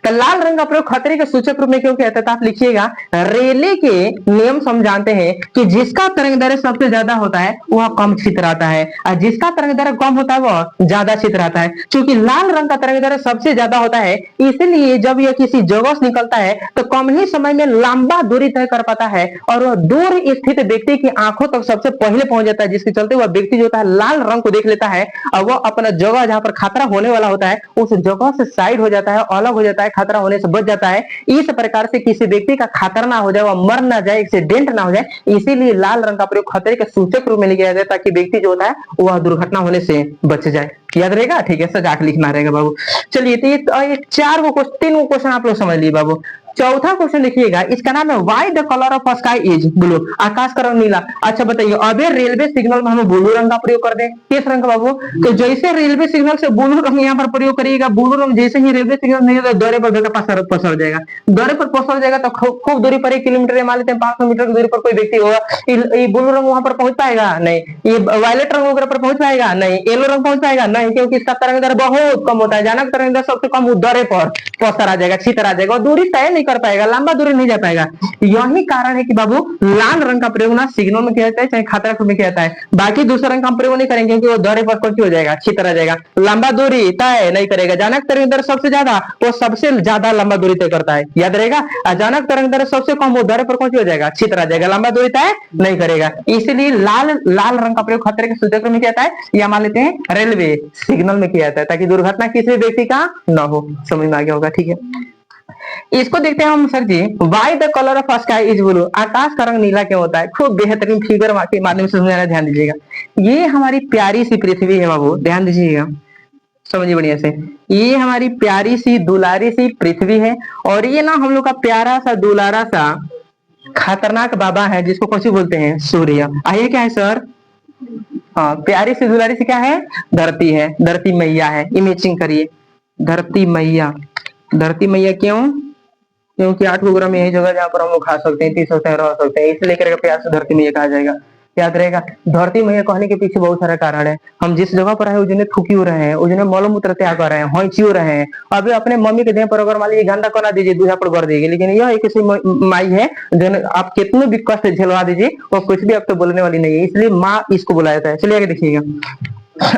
तो लाल रंग का प्रयोग खतरे के सूचक रूप में क्यों किया जाता है? आप लिखिएगा, रेले के नियम हम जानते हैं कि जिसका तरंगदैर्घ्य सबसे ज्यादा होता है वह कम छितराता है, और जिसका तरंगदैर्घ्य कम होता है वह ज्यादा छितराता है। क्योंकि लाल रंग का तरंगदैर्घ्य सबसे ज्यादा होता है, इसलिए जब यह किसी जगह से निकलता है तो कम ही समय में लंबा दूरी तय कर पाता है, और वह दूर स्थित व्यक्ति की आंखों तक सबसे पहले पहुंच जाता है, जिसके चलते वह व्यक्ति जो होता है लाल रंग को देख लेता है, और वह अपना जगह जहां पर खतरा होने वाला होता है उस जगह से साइड हो जाता है, अलग हो जाता है, खतरा होने से बच जाता है। इस प्रकार से किसी व्यक्ति का खतरा ना हो जाए, वह मर ना जाए, एक्सीडेंट ना हो जाए, इसीलिए लाल रंग का प्रयोग खतरे के सूचक रूप में लिया जाता है, ताकि व्यक्ति जो होता है वह दुर्घटना होने से बच जाए। याद रहेगा, ठीक है, सजा के लिखना रहेगा बाबू। चलिए, तो ये 3 क्वेश्चन आप लोग समझ लिए बाबू। चौथा क्वेश्चन देखिएगा, इसका नाम है why the colour of sky is blue, आकाश का रंग नीला। अच्छा बताइए, अबे रेलवे सिग्नल में हमें ब्लू रंग का प्रयोग कर दें, किस रंग का बाबू? तो जैसे रेलवे सिग्नल से ब्लू रंग यहाँ पर प्रयोग करिएगा, ब्लू रंग जैसे ही रेलवे सिग्नल नहीं, तो दौरे पर पसर जाएगा, दौरे पर पसर जाएगा तो खूब दूरी पर 1 किलोमीटर मान लेते हैं 500 मीटर की दूरी पर कोई व्यक्ति होगा, ये ब्लू रंग वहां पर पहुंच पाएगा नहीं, ये वायलेट रंग वगैरह पर पहुंच पाएगा नहीं, येलो रंग पहुंच पाएगा नहीं, क्योंकि इसका तरंगदैर्घ्य बहुत कम होता है। जानक तरंगदैर्घ्य सबसे कम दौरे पर पसर आ जाएगा, छितर आ जाएगा, और दूरी तय नहीं कर पाएगा, लंबा दूरी नहीं जा पाएगा। यही कारण है कि बाबू लाल रंग का प्रयोग ना सिग्नल में किया जाता है, चाहे खतरा में किया जाता है। बाकी दूसरा रंग का हम प्रयोग नहीं करेंगे, क्योंकि वो दौरे पर कौन हो जाएगा, छितर आ जाएगा, लंबा दूरी तय नहीं करेगा। जानक तरंगदैर्घ्य सबसे ज्यादा, वो सबसे ज्यादा लंबा दूरी तय करता है, याद रहेगा। अचानक तरंगदैर्घ्य सबसे कम, वो दौरे पर कौन हो जाएगा, छितर आ जाएगा, लंबा दूरी तय नहीं करेगा। इसलिए लाल रंग का प्रयोग खतरे के सूचक में किया जाता है, या मान लेते हैं रेलवे सिग्नल में किया जाता है, ताकि दुर्घटना किसी व्यक्ति का न हो। समझ में आ गया होगा, ठीक है। इसको देखते हैं हम sir ji, why the colour of sky is blue, आकाश का रंग नीला क्यों होता है? खूब बेहतरीन फिगर के माध्यम से समझाना, ध्यान दीजिएगा। ये हमारी प्यारी सी पृथ्वी है बाबू, ध्यान दीजिएगा, समझिए बढ़िया से। ये हमारी प्यारी सी दुलारी सी पृथ्वी है, और ये ना हम लोग का प्यारा सा दुलारा सा खतरनाक बाबा है, जिसको कौन सी बोलते हैं, सूर्य। आइए, क्या है सर? हाँ, प्यारी सी दुलारी से क्या है, धरती है, धरती मैया है। इमेजिंग करिए, धरती मैया, धरती मैया क्यों? क्योंकि 8 ग्राम यही जगह जहाँ पर हम लोग खा सकते हैं, पी सकते हैं, रह सकते हैं, इसलिए लेकर प्यार से धरती मैया कहा जाएगा। याद रहेगा। धरती मैया कहने के पीछे बहुत सारा कारण है। हम जिस जगह पर है उन्हें थूकी हो रहे हैं, उन्हें मलमूत्र त्याग कर रहे हैं, होइची हो रहे हैं। अभी अपने मम्मी के देह पर अगर मान लीजिए गंदा करा दीजिए, दूल्हा पर कर देगी, लेकिन यह एक ऐसी माई है जो आप कितने भी कष्ट झेलवा दीजिए वो कुछ भी अब तो बोलने वाली नहीं है, इसलिए माँ इसको बुलाया जाता है। चलिए आगे देखिएगा,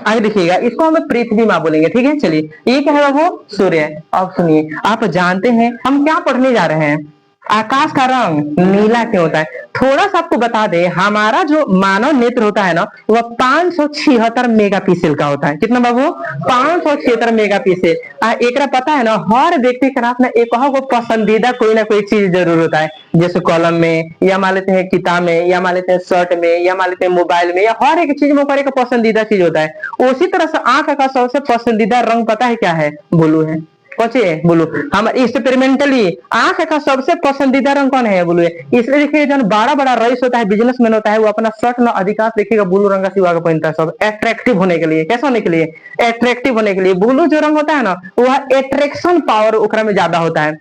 आगे देखिएगा, इसको हम पृथ्वी माँ बोलेंगे। ठीक है, चलिए ये क्या है वो सूर्य। अब सुनिए, आप जानते हैं हम क्या पढ़ने जा रहे हैं? आकाश का रंग नीला क्यों होता है? थोड़ा सा आपको बता दे, हमारा जो मानव नेत्र होता है ना वह 576 मेगा पिक्सल का होता है। कितना बाबू? 576 मेगा पिक्सल। एक पता है ना, हर व्यक्ति के हाथ में एक को पसंदीदा कोई ना कोई चीज जरूर होता है, जैसे कॉलम में, या मान लेते हैं किताब में, या मान लेते हैं शर्ट में, या मान लेते हैं मोबाइल में, या हर एक चीज में एक पसंदीदा चीज होता है। उसी तरह से आंख का सबसे पसंदीदा रंग पता है क्या है? ब्लू है। कौन है? ब्लू। हम एक्सपेरिमेंटली आंख का सबसे पसंदीदा रंग कौन है? ब्लू है। इसलिए देखिए जो बड़ा बड़ा रईस होता है, बिजनेसमैन होता है, वो अपना शर्ट में अधिकांश देखिएगा ब्लू रंग का सिवा के पहनता है, सब अट्रैक्टिव होने के लिए। कैसा होने के लिए? अट्रैक्टिव होने के लिए। ब्लू जो रंग होता है ना वह अट्रैक्शन पावर ओकरा में ज्यादा होता है।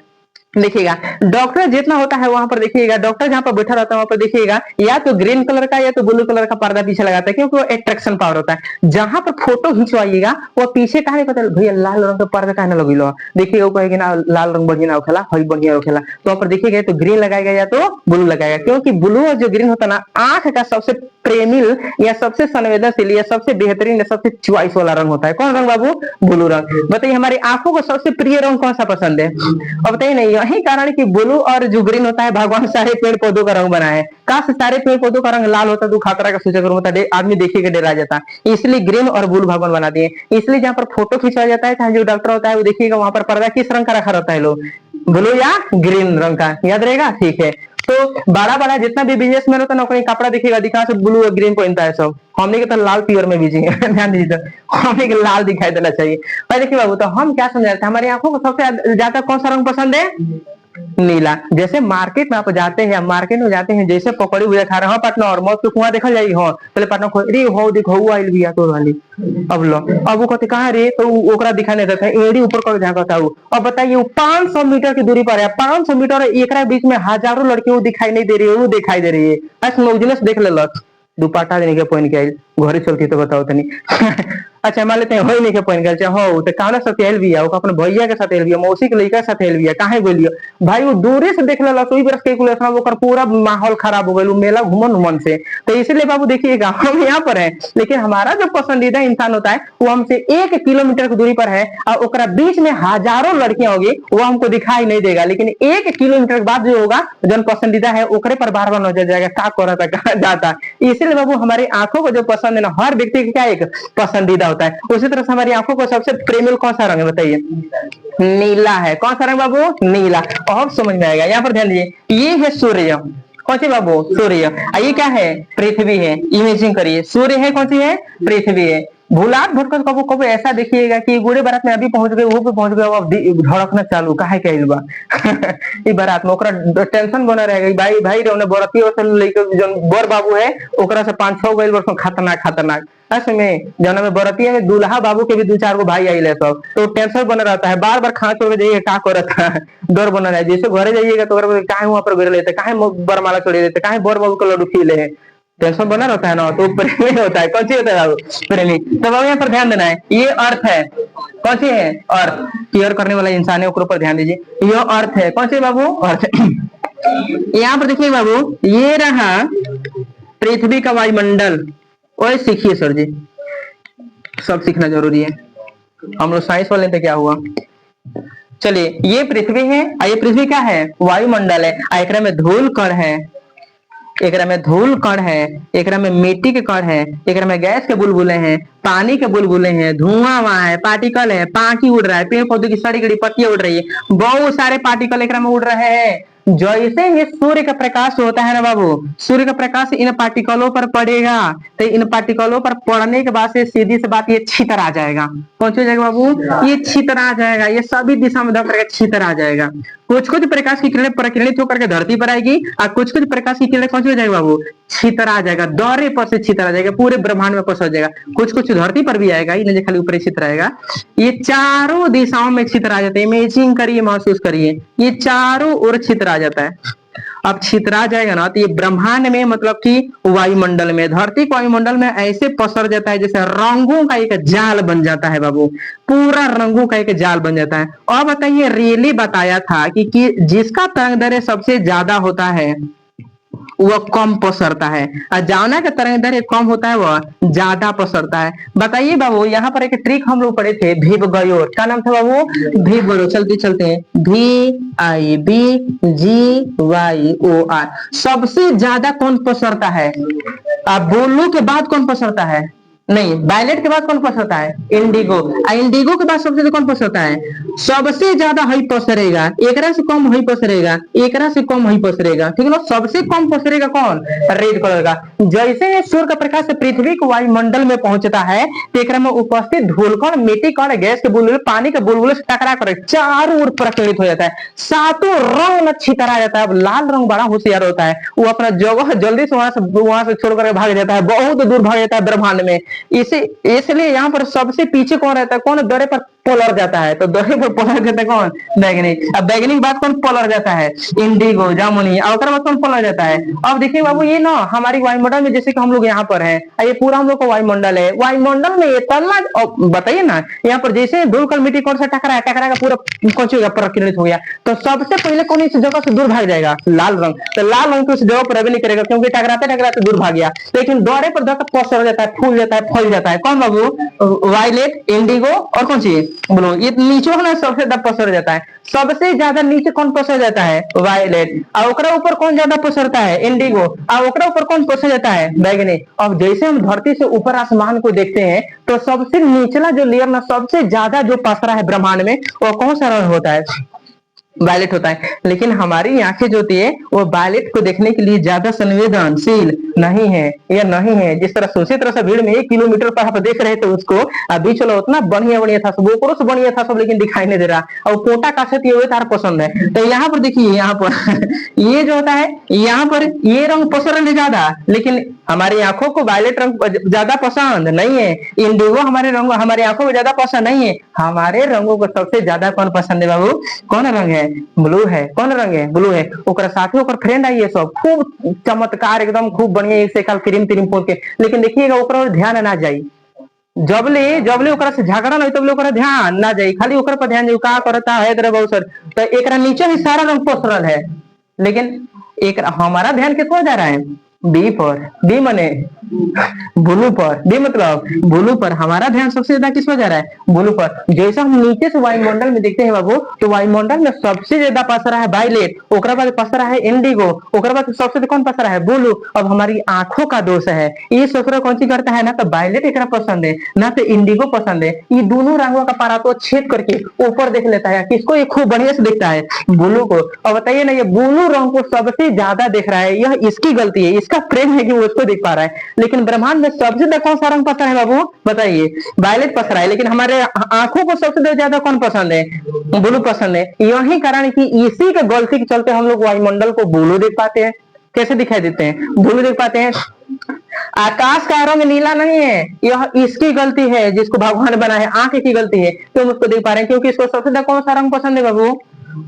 देखिएगा डॉक्टर जितना होता है वहां पर, देखिएगा डॉक्टर जहां पर बैठा रहता है वहां पर देखिएगा या तो ग्रीन कलर का या तो ब्लू कलर का पर्दा पीछे लगाता है, क्योंकि वो अट्रैक्शन पावर होता है। जहां पर फोटो खिंचवाइएगा वो पीछे कहा पता भैया लाल रंग का पर्दा कहना लगी लो, देखिए वो कहेगा ना लाल रंग बढ़िया ना खेला, हरी बढ़िया खेला, तो वहां पर देखिएगा तो ग्रीन लगाएगा या तो ब्लू लगाएगा, क्योंकि ब्लू और जो ग्रीन होता है ना आंख का सबसे प्रेमिल या सबसे संवेदनशील या सबसे बेहतरीन या सबसे चॉइस वाला रंग होता है। कौन रंग बाबू? ब्लू रंग। बताइए हमारी आंखों को सबसे प्रिय रंग कौन सा पसंद है? अब बताइए नहीं, यही कारण कि ब्लू और जो ग्रीन होता है भगवान सारे पेड़ पौधों का रंग बनाए। काश सारे पेड़ पौधों का रंग लाल होता तो खतरा का सूचक होता, आदमी देखिए डरा जाता। इसलिए ग्रीन और ब्लू भगवान बना दिए। इसलिए जहां पर फोटो खिंचवाया जाता है चाहे जो डॉक्टर होता है वो देखिएगा वहां पर पर्दा किस रंग का रखा रहता है? लोग ब्लू या ग्रीन रंग का, याद रहेगा। ठीक है, तो बड़ा बड़ा जितना भी बिजनेसमैन होता है नौकरी कपड़ा दिखेगा अधिकांश ब्लू और ग्रीन पहनता है सब। हमने के तो लाल प्योर में बीजी ध्यान दीजिए, तो हमें लाल दिखाई देना चाहिए। और देखिए बाबू, तो हम क्या समझ रहे थे, हमारी आंखों को सबसे ज्यादा कौन सा रंग पसंद है? नीला। जैसे मार्केट में आप जाते हैं, मार्केट में जाते हैं, जैसे पकौड़ी भुजिया खा रहे हो पटना और मौत के कुआं देखल जाएगी, हो पहले पटना खो रे हो देखो वो आइल बिया तो वाली। अब लो अब वो कहते कहां रे, तो ओकरा दिखाई नहीं देता, एड़ी ऊपर कर झांकता है। अब बताइए वो 500 मीटर की दूरी पर है, 500 मीटर एकरा बीच में हजारों लड़कियों दिखाई नहीं दे रही है, वो दिखाई दे रही है। ऐसा नौजनस देख ले लत दुपट्टा देने के पहन के आई घरे चलती तो बताओ तनी अच्छा मान लेते हैं हो नहीं के पहन गए हो तो कहना साथ एल भी है, अपने भैया के साथ एल भी है, मौसी के लड़का के साथ एल भी है, काहे बोलियो भाई वो दूरे से देख लेला तो बरस कैलकुलेशन वो पूरा माहौल खराब हो गया, मेला घूमन मन से। तो इसलिए बाबू देखिएगा हम यहाँ पर है, लेकिन हमारा जो पसंदीदा इंसान होता है वो हमसे 1 किलोमीटर की दूरी पर है और ओकरा बीच में हजारों लड़कियां होगी, वो हमको दिखाई नहीं देगा, लेकिन 1 किलोमीटर के बाद जो होगा जन पसंदीदा है ओकरे पर बार बार नजर जाएगा, क्या कर रहा था कहा जाता। इसलिए बाबू हमारी आंखों को जो पसंद है ना हर व्यक्ति का क्या एक पसंदीदा होता है। उसी तरह से हमारी आंखों को सबसे प्रेमिल कौन सा रंग है बताइए? नीला है। कौन सा रंग बाबू? नीला। और समझ में आएगा, यहाँ पर ध्यान दीजिए, ये है सूर्य। कौन सी बाबू? सूर्य। ये क्या है? पृथ्वी है। इमेजिंग करिए, सूर्य है, कौन सी है? पृथ्वी है। भूलात भटकत कबो कबो ऐसा देखिएगा कि बूढ़े बारात में अभी पहुंच गए, वो भी पहुंच गए, अब धड़कना चालू काहे के बा ई बारात में ओकरा टेंशन बना रहेगा भाई भाई रे उन्हें बरती और लेके जो बर बाबू है ओकरा से 5-6 गइल वर्ष खतरनाक खतरनाक। ऐसे में जौन में बरतिया है दूल्हा बाबू के भी 2-4 गो भाई आइले सब, तो टेंशन बना रहता है, बार बार खाना छोड़ के जाइए क्या करता है, डर बना रहा है। जैसे घरे जाइएगा तो काहे वहां पर गिर लेते, काहे बरमाला छोड़ देते, काहे बर बाबू को लड्डू खिले है, टेंशन बना रहता है ना, तो प्रेमी होता है। कौन सी होता है बाबू? प्रेमी। तो बाबू यहाँ पर ध्यान देना है, ये अर्थ है। कौन सी है? अर्थ। केयर करने वाला इंसान है, ऊपर ध्यान दीजिए, ये अर्थ है। कौन सी बाबू? अर्थ। यहाँ पर देखिए बाबू, ये रहा पृथ्वी का वायुमंडल। और सीखिए सर जी, सब सीखना जरूरी है, हम लोग साइंस वाले थे क्या हुआ। चलिए ये पृथ्वी है, ये पृथ्वी क्या है? वायुमंडल है। एकरा में धूल कण है, एकरा में धूल कण है, एकरा में मिट्टी के कण है, एकरा में गैस के बुलबुले हैं, पानी के बुलबुले हैं, धुआं वहां है, पार्टिकल है, पाखी उड़ रहा है, पेड़ पौधे की सड़ी गड़ी पत्तियां उड़ रही है, बहुत सारे पार्टिकल एकरा में उड़ रहे हैं। जैसे ही सूर्य का प्रकाश होता है ना बाबू, सूर्य का प्रकाश इन पार्टिकलों पर पड़ेगा, तो इन पार्टिकलों पर पड़ने के बाद से सीधी सी बात ये छितर आ जाएगा। कौन सी हो जाएगा बाबू? ये छितर आ जाएगा, ये सभी दिशा में धक्का छितर आ जाएगा। कुछ कुछ प्रकाश की किरणें प्रकिरणित होकर के धरती पर आएगी और कुछ कुछ प्रकाश की किरणें कौन सी हो जाएगी बाबू? छितर आ जाएगा, दौरे पर से छितर आ जाएगा, पूरे ब्रह्मांड में पसर जाएगा। कुछ कुछ धरती पर भी आएगा, ये खाली ऊपर छितर आएगा, ये चारों दिशाओं में छितर आ जाता है। इमेजिंग करिए, महसूस करिए, ये चारों ओर छितर आ जाता है। अब छितरा जाएगा ना तो ये ब्रह्मांड में मतलब कि वायुमंडल में, धरती के वायुमंडल में ऐसे पसर जाता है जैसे रंगों का एक जाल बन जाता है बाबू, पूरा रंगों का एक जाल बन जाता है। और बताइए रियली बताया था कि जिसका तरंग दैर्घ्य सबसे ज्यादा होता है वह कम पसरता है, और जाना का तरंग दैर्घ्य कम होता है वह ज्यादा पसरता है। बताइए बाबू, यहाँ पर एक ट्रिक हम लोग पढ़े थे, भिबगयोर। क्या नाम था बाबू? भिबगयोर। चलते चलते हैं, VIBGYOR। सबसे ज्यादा कौन पसरता है? ब्लू के बाद कौन पसरता है? नहीं, वायलेट के बाद कौन पसरता है? इंडिगो। इंडिगो के बाद सबसे ज्यादा कौन पसरता है? सबसे ज्यादा हई पसरेगा, एकरा से कम हई पसरेगा, एकरा से कम हई पसरेगा, ठीक है ना। सबसे कम पसरेगा कौन? रेड कलर का। जैसे सूर्य का प्रकाश पृथ्वी के वायुमंडल में पहुंचता है तो एकरा में उपस्थित धूलकण, मिट्टी कण, गैस के बुलबुले, पानी के बुलबुले से टकरा कर चारों ओर प्रज्वलित हो जाता है, सातों रंग छितरा जाता है। अब लाल रंग बड़ा होशियार होता है, वो अपना जगह जल्दी से वहां से छोड़ कर भाग जाता है, बहुत दूर भाग जाता है ब्रह्मांड में। इसे इसलिए यहाँ पर सबसे पीछे कौन रहता है? कौन दौरे पर पलट जाता है? तो दौरे पर पलट जाता है कौन? बैगनी। अब बैगनी के बाद कौन पलट जाता है? इंडिगो, जामुनी। और बाद कौन पलट जाता है? अब देखिए बाबू, ये ना हमारी वायुमंडल में, जैसे कि हम लोग यहाँ पर हैं, ये पूरा हम लोग का वायुमंडल है। वायुमंडल में इतना बताइए ना, यहाँ पर जैसे धूल मिट्टी कौन सा टकरा का पूरा कौन सी प्रकिरणित हो गया, तो सबसे पहले कौन इस जगह से दूर भाग जाएगा? लाल रंग। तो लाल रंग तो उस जगह पर नहीं करेगा, क्योंकि टकराते टकराते दूर भाग गया। लेकिन दौरे पर दौरे पसर जाता है, फूल जाता है, फल जाता है। कौन बाबू? वायलेट, इंडिगो और कौन सी ब्लू। ये नीचे ना सबसे ज्यादा पसर जाता है। सबसे ज्यादा नीचे कौन पसर जाता है? वायलेट। और ओकरा ऊपर कौन ज्यादा पसरता है? इंडिगो। और ओकरा ऊपर कौन पसर जाता है? बैगनी। अब जैसे हम धरती से ऊपर आसमान को देखते हैं तो सबसे निचला जो लेयर ना, सबसे ज्यादा जो पसरा है ब्रह्मांड में, वो कौन सा रंग होता है? वायलेट होता है। लेकिन हमारी आंखें जो होती है वो वायलेट को देखने के लिए ज्यादा संवेदनशील नहीं है, या नहीं है। जिस तरह सोचे तरह से भीड़ में 1 किलोमीटर पर आप देख रहे थे उसको, अभी चलो उतना बढ़िया बढ़िया था सब, वो बढ़िया था सब, लेकिन दिखाई नहीं दे रहा। और कोटा का ये हुए तार पसंद है। तो यहाँ पर देखिए, यहाँ पर ये जो होता है, यहाँ पर ये रंग पसंद है ज्यादा, लेकिन हमारी आंखों को वायलेट रंग ज्यादा पसंद नहीं है। इंडिगो हमारे रंग हमारी आंखों को ज्यादा पसंद नहीं है। हमारे रंगों को सबसे ज्यादा कौन पसंद है बाबू? कौन रंग है? ब्लू है। कौन रंग है? ब्लू है। ओकरा साथी ओकर फ्रेंड आई है सब, खूब चमत्कार, एकदम खूब बढ़िया, एक से काल क्रीम क्रीम पोत के। लेकिन देखिएगा ओकरा ध्यान ना जाई, जबले जबले ओकरा से झगड़ा नहीं तबले ओकरा ध्यान ना जाई, खाली ओकरा पर ध्यान जाई का करता है रे बहुत सर। तो एकरा नीचे ही सारा रंग पसरल है, लेकिन एक हमारा ध्यान कितना जा रहा है? बी पर। बी मने ब्लू पर। बी मतलब ब्लू पर। हमारा ध्यान सबसे ज्यादा किस पर जा रहा है? ब्लू पर। जैसा हम नीचे से वायुमंडल में देखते हैं बाबू, तो वायुमंडल में सबसे ज्यादा पसरा है वायलेट, ओकरा बाद पसरा है इंडिगो, ओकरा बाद सबसे कौन पसरा है? ब्लू। अब हमारी आंखों का दोष है, ये सोचरा कौन सी करता है ना, तो वायलेट एकरा पसंद है ना, तो इंडिगो पसंद है। ये दोनों रंगों का पारा तो छेद करके ऊपर देख लेता है, किसको? ये खूब बढ़िया से दिखता है, ब्लू को। और बताइए ना, ये ब्लू रंग को सबसे ज्यादा देख रहा है, यह इसकी गलती है, इसका प्रेम है कि वो उसको देख पा रहा है। लेकिन ब्रह्मांड में सबसे ज्यादा कौन सा रंग पसंद है बाबू? बताइए। वायलेट पसंद है। लेकिन हमारे आंखों को सबसे ज्यादा कौन पसंद है? ब्लू पसंद है। यही कारण कि इसी के गलती के चलते हम लोग वायुमंडल को ब्लू देख पाते हैं। कैसे दिखाई देते हैं? ब्लू देख पाते हैं। आकाश का रंग नीला नहीं है, यह इसकी गलती है, जिसको भगवान बना है, आंख की गलती है, तो हम उसको देख पा रहे हैं, क्योंकि इसको सबसे ज्यादा कौन सा रंग पसंद है बाबू?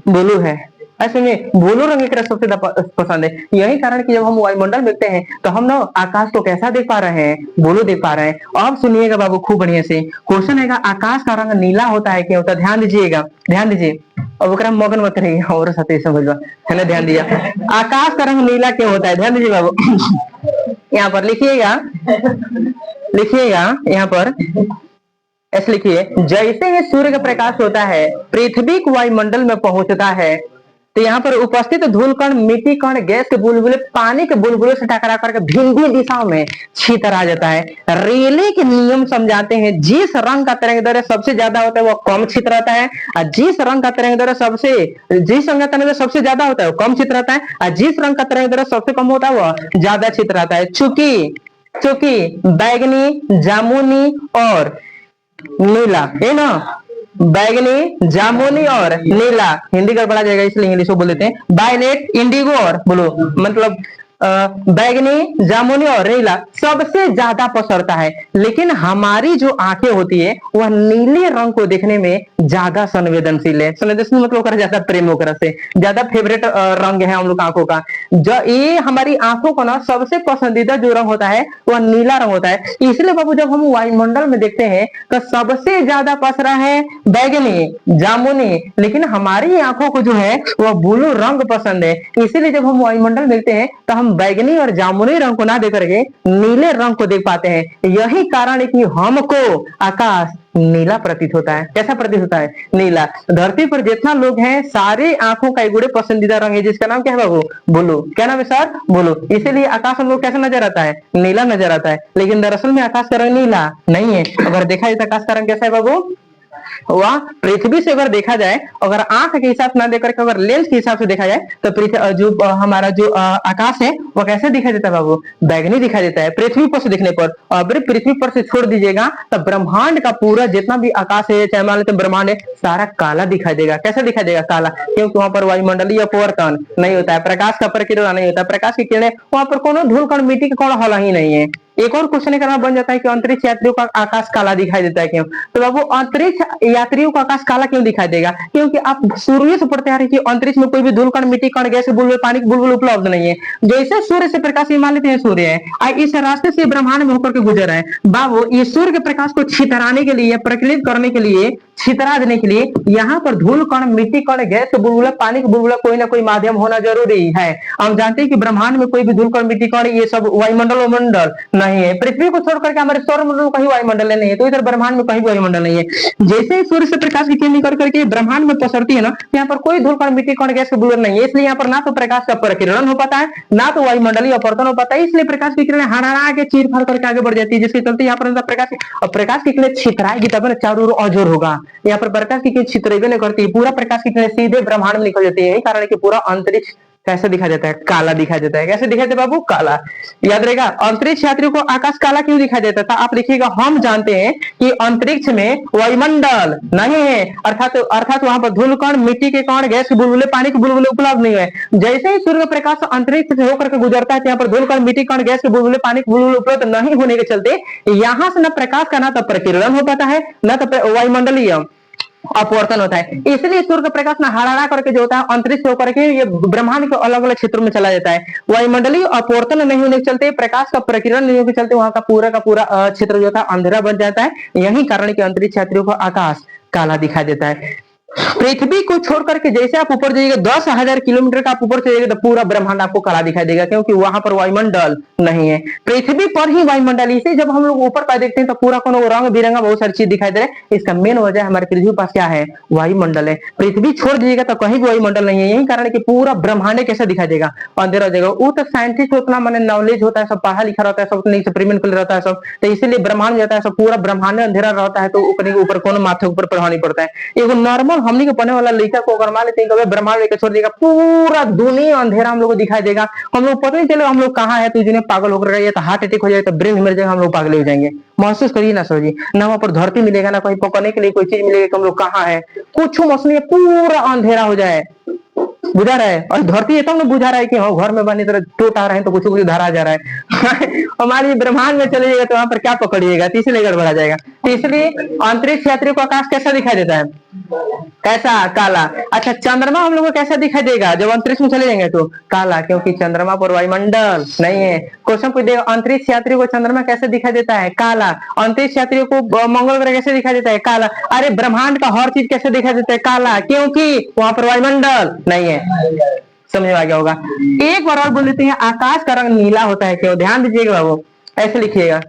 ब्लू है। ऐसे में ब्लू रंग एक सबसे ज्यादा पसंद है। यही कारण कि जब हम वायुमंडल देखते हैं तो हम ना आकाश को कैसा देख पा रहे हैं? ब्लू देख पा रहे हैं। अब सुनिएगा बाबू खूब बढ़िया से, क्वेश्चन है आकाश का रंग नीला होता है क्या होता है? ध्यान दीजिएगा, ध्यान दीजिए। अब ओकरा मगन मत रहिए और सती समझ है ना, ध्यान दिया। आकाश का रंग नीला क्यों होता है? ध्यान दीजिए बाबू। यहाँ पर लिखिएगा, लिखिएगा यहाँ पर ऐसे लिखिए, जैसे ही सूर्य का प्रकाश होता है पृथ्वी के वायुमंडल में पहुंचता है तो यहाँ पर उपस्थित धूल कण, मिट्टी कण, गैस के बुलबुले, पानी के बुलबुलों से टकरा करके भिन्न दिशाओं में छितरा जाता है। रेले के नियम समझाते हैं, जिस रंग का तरंग दैर्घ्य सबसे ज्यादा होता है वो कम छितराता है, और जिस रंग का तरंग दैर्घ्य सबसे ज्यादा होता है वो कम छितराता है, और जिस रंग का तरंग दैर्घ्य सबसे कम होता है वो ज्यादा छितराता है। चूंकि बैगनी, जामुनी और नीला है ना, बैगनी, जामुनी और नीला, हिंदी गड़बड़ा जाएगा इसलिए इंग्लिश में बोल देते हैं, वायलेट, इंडिगो और ब्लू। मतलब बैगनी, जामुनी और नीला सबसे ज्यादा पसरता है। लेकिन हमारी जो आंखें होती है वह नीले रंग को देखने में ज्यादा संवेदनशील है। संवेदनशील मतलब ज्यादा प्रेम वगैरह से ज्यादा फेवरेट रंग है हम लोग आंखों का। जो ये हमारी आंखों का ना सबसे पसंदीदा जो रंग होता है वह नीला रंग होता है। इसलिए बाबू जब हम वायुमंडल में देखते हैं तो सबसे ज्यादा पसरा है बैगनी, जामुनी, लेकिन हमारी आंखों को जो है वह ब्लू रंग पसंद है। इसीलिए जब हम वायुमंडल मिलते हैं तो हम बैगनी और जामुनी रंग को ना देख करके नीले रंग को देख पाते हैं। यही कारण है कि हमको आकाश नीला प्रतीत होता है। कैसा प्रतीत होता है? नीला। धरती पर जितना लोग हैं सारे आंखों का एक बड़े पसंदीदा रंग है जिसका नाम क्या है बाबू? ब्लू। क्या नाम है सर? ब्लू। इसीलिए आकाश हम लोग कैसा नजर आता है? नीला नजर आता है। लेकिन दरअसल में आकाश का रंग नीला नहीं है। अगर देखा जाए तो आकाश का रंग कैसा है बाबू? वह पृथ्वी से अगर देखा जाए, अगर आंख के हिसाब से ना देकर के अगर लेंस के हिसाब से देखा जाए तो पृथ्वी जो हमारा जो आकाश है वह कैसे दिखाई देता है बाबू? बैगनी दिखाई देता है पृथ्वी पर से देखने पर। अगर पृथ्वी पर से छोड़ दीजिएगा तो ब्रह्मांड का पूरा जितना भी आकाश है, चाहे मान लेते ब्रह्मांड है, सारा काला दिखाई देगा। कैसा दिखाई देगा? काला। क्योंकि वहां पर वायुमंडलीय अपवर्तन नहीं होता है, प्रकाश का प्रकीर्णन नहीं होता है। प्रकाश की किरणें वहां पर कोनो धूल कण मिट्टी का कण हला ही नहीं है। एक और क्वेश्चन करना बन जाता है कि अंतरिक्ष यात्रियों का आकाश काला दिखाई देता है क्यों? तो बाबू अंतरिक्ष यात्रियों का आकाश काला क्यों दिखाई देगा? क्योंकि आप सूर्य से पढ़ते आ रहे हैं कि अंतरिक्ष में कोई भी धूल कण, मिट्टी कण, गैस, बुलबुले, पानी की बुलबुल उपलब्ध नहीं है। जैसे सूर्य से प्रकाश मान लेते हैं सूर्य है, इस रास्ते से ब्रह्मांड में होकर के गुजर है। बाबू ये सूर्य के प्रकाश को छितराने के लिए, प्रज्वलित करने के लिए, छितरा देने के लिए यहाँ पर धूल कण, मिट्टी कण, गैस, बुलबुला, पानी का बुलबुला कोई ना कोई माध्यम होना जरूरी है। हम जानते हैं कि ब्रह्मांड में कोई भी धूल कण, मिट्टी कण ये सब वायुमंडल मंडल नहीं है। पृथ्वी को छोड़ करके हमारे सौर मंडल में कहीं वायुमंडल नहीं है, तो इधर ब्रह्मांड में कहीं वायुमंडल नहीं है। जैसे ही सूर्य से प्रकाश की किरण निकल करके ब्रह्मांड में पसरती है ना, यहाँ पर कोई धूल कण, मिट्टी कण, गैस, बुलबुला नहीं है। इसलिए यहाँ पर ना तो प्रकाश का प्रकीर्णन हो पाता है, ना तो वायुमंडलीय अपवर्तन हो पाता है। इसलिए प्रकाश की किरणें हरा के चीर फाड़ करके आगे बढ़ जाती है, जिसके चलते यहाँ पर प्रकाश की किरणें छितराएगी तब ना चारों ओर अजोर होगा। यहाँ पर प्रकाश की किरण छितरेबे नहीं करती, पूरा प्रकाश की किरणें सीधे ब्रह्मांड में निकल जाती है। यही कारण है कि पूरा अंतरिक्ष कैसे दिखाई देता है? काला दिखाई देता है। कैसे दिखाई देता है बाबू? काला। याद रहेगा अंतरिक्ष यात्रियों को आकाश काला क्यों दिखाई देता था? आप लिखिएगा, हम जानते हैं कि अंतरिक्ष में वायुमंडल नहीं है, अर्थात वहां पर धूल कण, मिट्टी के कण, गैस के बुलबुले, पानी के बुलबुले उपलब्ध नहीं है। जैसे ही सूर्य का प्रकाश अंतरिक्ष से होकर के गुजरता है, यहाँ पर धूल कण, मिट्टी कण, गैस के बुलबुले, पानी के बुलबुले उपलब्ध नहीं होने के चलते यहाँ से न प्रकाश का ना तो प्रकीर्णन हो पाता है, न तो वायुमंडलीय अपवर्तन होता है। इसलिए सूर्य का प्रकाश ना हरा करके जो होता है अंतरिक्ष से होकर के ये ब्रह्मांड के अलग अलग क्षेत्रों में चला जाता है। वायुमंडलीय अपवर्तन नहीं होने के चलते, प्रकाश का प्रकीर्णन नहीं होने के चलते वहां का पूरा क्षेत्र जो था अंधेरा बन जाता है। यही कारण कि अंतरिक्ष यात्रियों को आकाश काला दिखाई देता है। पृथ्वी को छोड़ करके जैसे आप ऊपर जाइएगा 10,000 किलोमीटर का आप ऊपर चलिएगा तो पूरा ब्रह्मांड आपको काला दिखाई देगा, क्योंकि वहां पर वायुमंडल नहीं है। पृथ्वी पर ही वायुमंडल। इसे जब हम लोग ऊपर पर देखते हैं तो पूरा कोनो रंग बिरंगा बहुत सारी चीज दिखाई दे रहा है। इसका मेन वजह हमारे पृथ्वी पास क्या है? वायुमंडल है। पृथ्वी छोड़ दीजिएगा तो कहीं भी वायुमंडल नहीं है। यही कारण है कि पूरा ब्रह्मांड कैसे दिखाई देगा? अंधेरा हो जाएगा। वो तो साइंटिस्ट उतना मैंने नॉलेज होता है, सब पढ़ा लिखा रहता है, सब एक्सपेरिमेंट कर रहता है सब, तो इसीलिए ब्रह्मांड जाता है सब पूरा ब्रह्मांड अंधेरा रहता है, तो ऊपर कोनो माथे ऊपर पढ़ा नहीं पड़ता है। एगो नॉर्मल हमनी के पढ़ने वाला लड़का को अगर मान लेते हैं कि ब्रह्मांड लेकर छोड़ देगा, पूरा दुनिया अंधेरा हम लोग को दिखाई देगा। हम लोग पता नहीं चलेगा हम लोग कहाँ है। तो जिन्हें पागल होकर गए तो हार्ट अटैक हो जाए तो ब्रेन मर जाएगा, हम लोग पागल हो जाएंगे। महसूस करिए ना सर जी, ना वहां पर धरती मिलेगा, ना कहीं पकड़ने के लिए कोई चीज मिलेगी, हम लोग कहाँ है कुछ मसली, पूरा अंधेरा हो जाए। बुझा रहा है? और धरती ये तो बुझा रहा है कि हाँ घर में बनी तरह टूट आ रहे हैं तो कुछ धारा जा रहा है। हमारे ब्रह्मांड में चले जाएगा तो वहां पर क्या पकड़िएगा? तो इसलिए गड़बड़ा जाएगा। तो इसलिए अंतरिक्ष यात्री को आकाश कैसा दिखाई देता है? कैसा? काला। अच्छा, चंद्रमा हम लोग को कैसा दिखाई देगा जब अंतरिक्ष में चले जाएंगे? तो काला, क्योंकि चंद्रमा पर वायुमंडल नहीं है। क्वेश्चन पूछ देगा अंतरिक्ष यात्री को चंद्रमा कैसे दिखाई देता है? काला। अंतरिक्ष यात्रियों को मंगल ग्रह कैसे दिखाई देता है? काला। अरे ब्रह्मांड का हर चीज कैसे दिखाई देता है? काला, क्योंकि वहां पर वायुमंडल नहीं है। समझ में आ गया होगा। एक बार और बोल देते हैं, आकाश का रंग नीला होता है क्यों? ध्यान दीजिएगा बाबू, ऐसे लिखिएगा।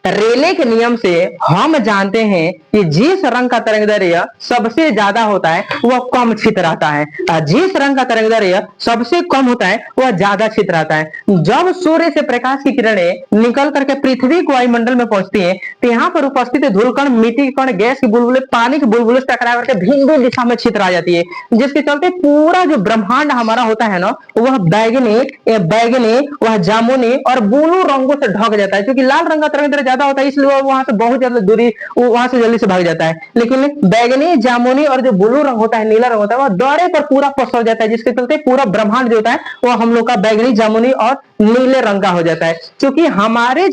रेले के नियम से हम जानते हैं कि जिस रंग का तरंगदैर्घ्य सबसे ज्यादा होता है वह कम छितराता है, जिस रंग का तरंगदैर्घ्य सबसे कम होता है वह ज्यादा छितराता है। जब सूर्य से प्रकाश की किरणें निकल करके पृथ्वी को वायुमंडल में पहुंचती है तो यहाँ पर उपस्थित धूलकण, मिट्टी के कण, गैस के बुलबुले, पानी के बुलबुले से टकरा करके भिन्न भिन्न दिशा में छितरा जाती है, जिसके चलते पूरा जो ब्रह्मांड हमारा होता है ना वह बैगनी, वह जामुनी और ब्लू रंगों से ढक जाता है। क्योंकि लाल रंग का तरंगदैर्घ्य ज्यादा होता है, इसलिए वो वहां से बहुत ज्यादा दूरी, वो वहां से जल्दी से भाग जाता है। लेकिन बैगनी, जामुनी और जो ब्लू रंग होता है, नीला रंग होता है, वह दौरे पर पूरा पसर जाता है, जिसके चलते पूरा ब्रह्मांड जो होता है वो हम लोग का बैगनी, जामुनी और नीले रंग का हो जाता है। क्योंकि हमारा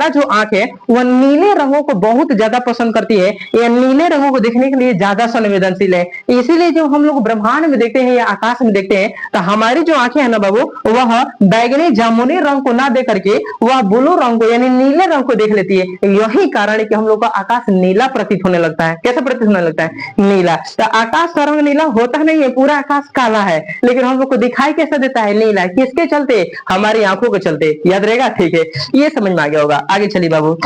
जो आंख है वह नीले रंगों को बहुत ज्यादा पसंद करती है, यह नीले रंगों को देखने के लिए ज्यादा संवेदनशील है। इसीलिए जब हम लोग ब्रह्मांड में देखते हैं या आकाश में देखते हैं तो हमारी जो आंखें है ना बाबू, वह बैगनी, जामुनी रंग को ना देख करके वह ब्लू रंग को यानी नीले रंग को देख लेती है। यही कारण है कि हम लोग का आकाश नीला प्रतीत होने लगता है। कैसा प्रतीत होने लगता है? नीला। तो आकाश का रंग नीला होता नहीं है, पूरा आकाश काला है, लेकिन हम लोग को दिखाई कैसा देता है? नीला। किसके चलते? हमारी आंखों के चलते। याद रहेगा? ठीक है, ये समझ में आ गया होगा। आगे चलिए बाबू।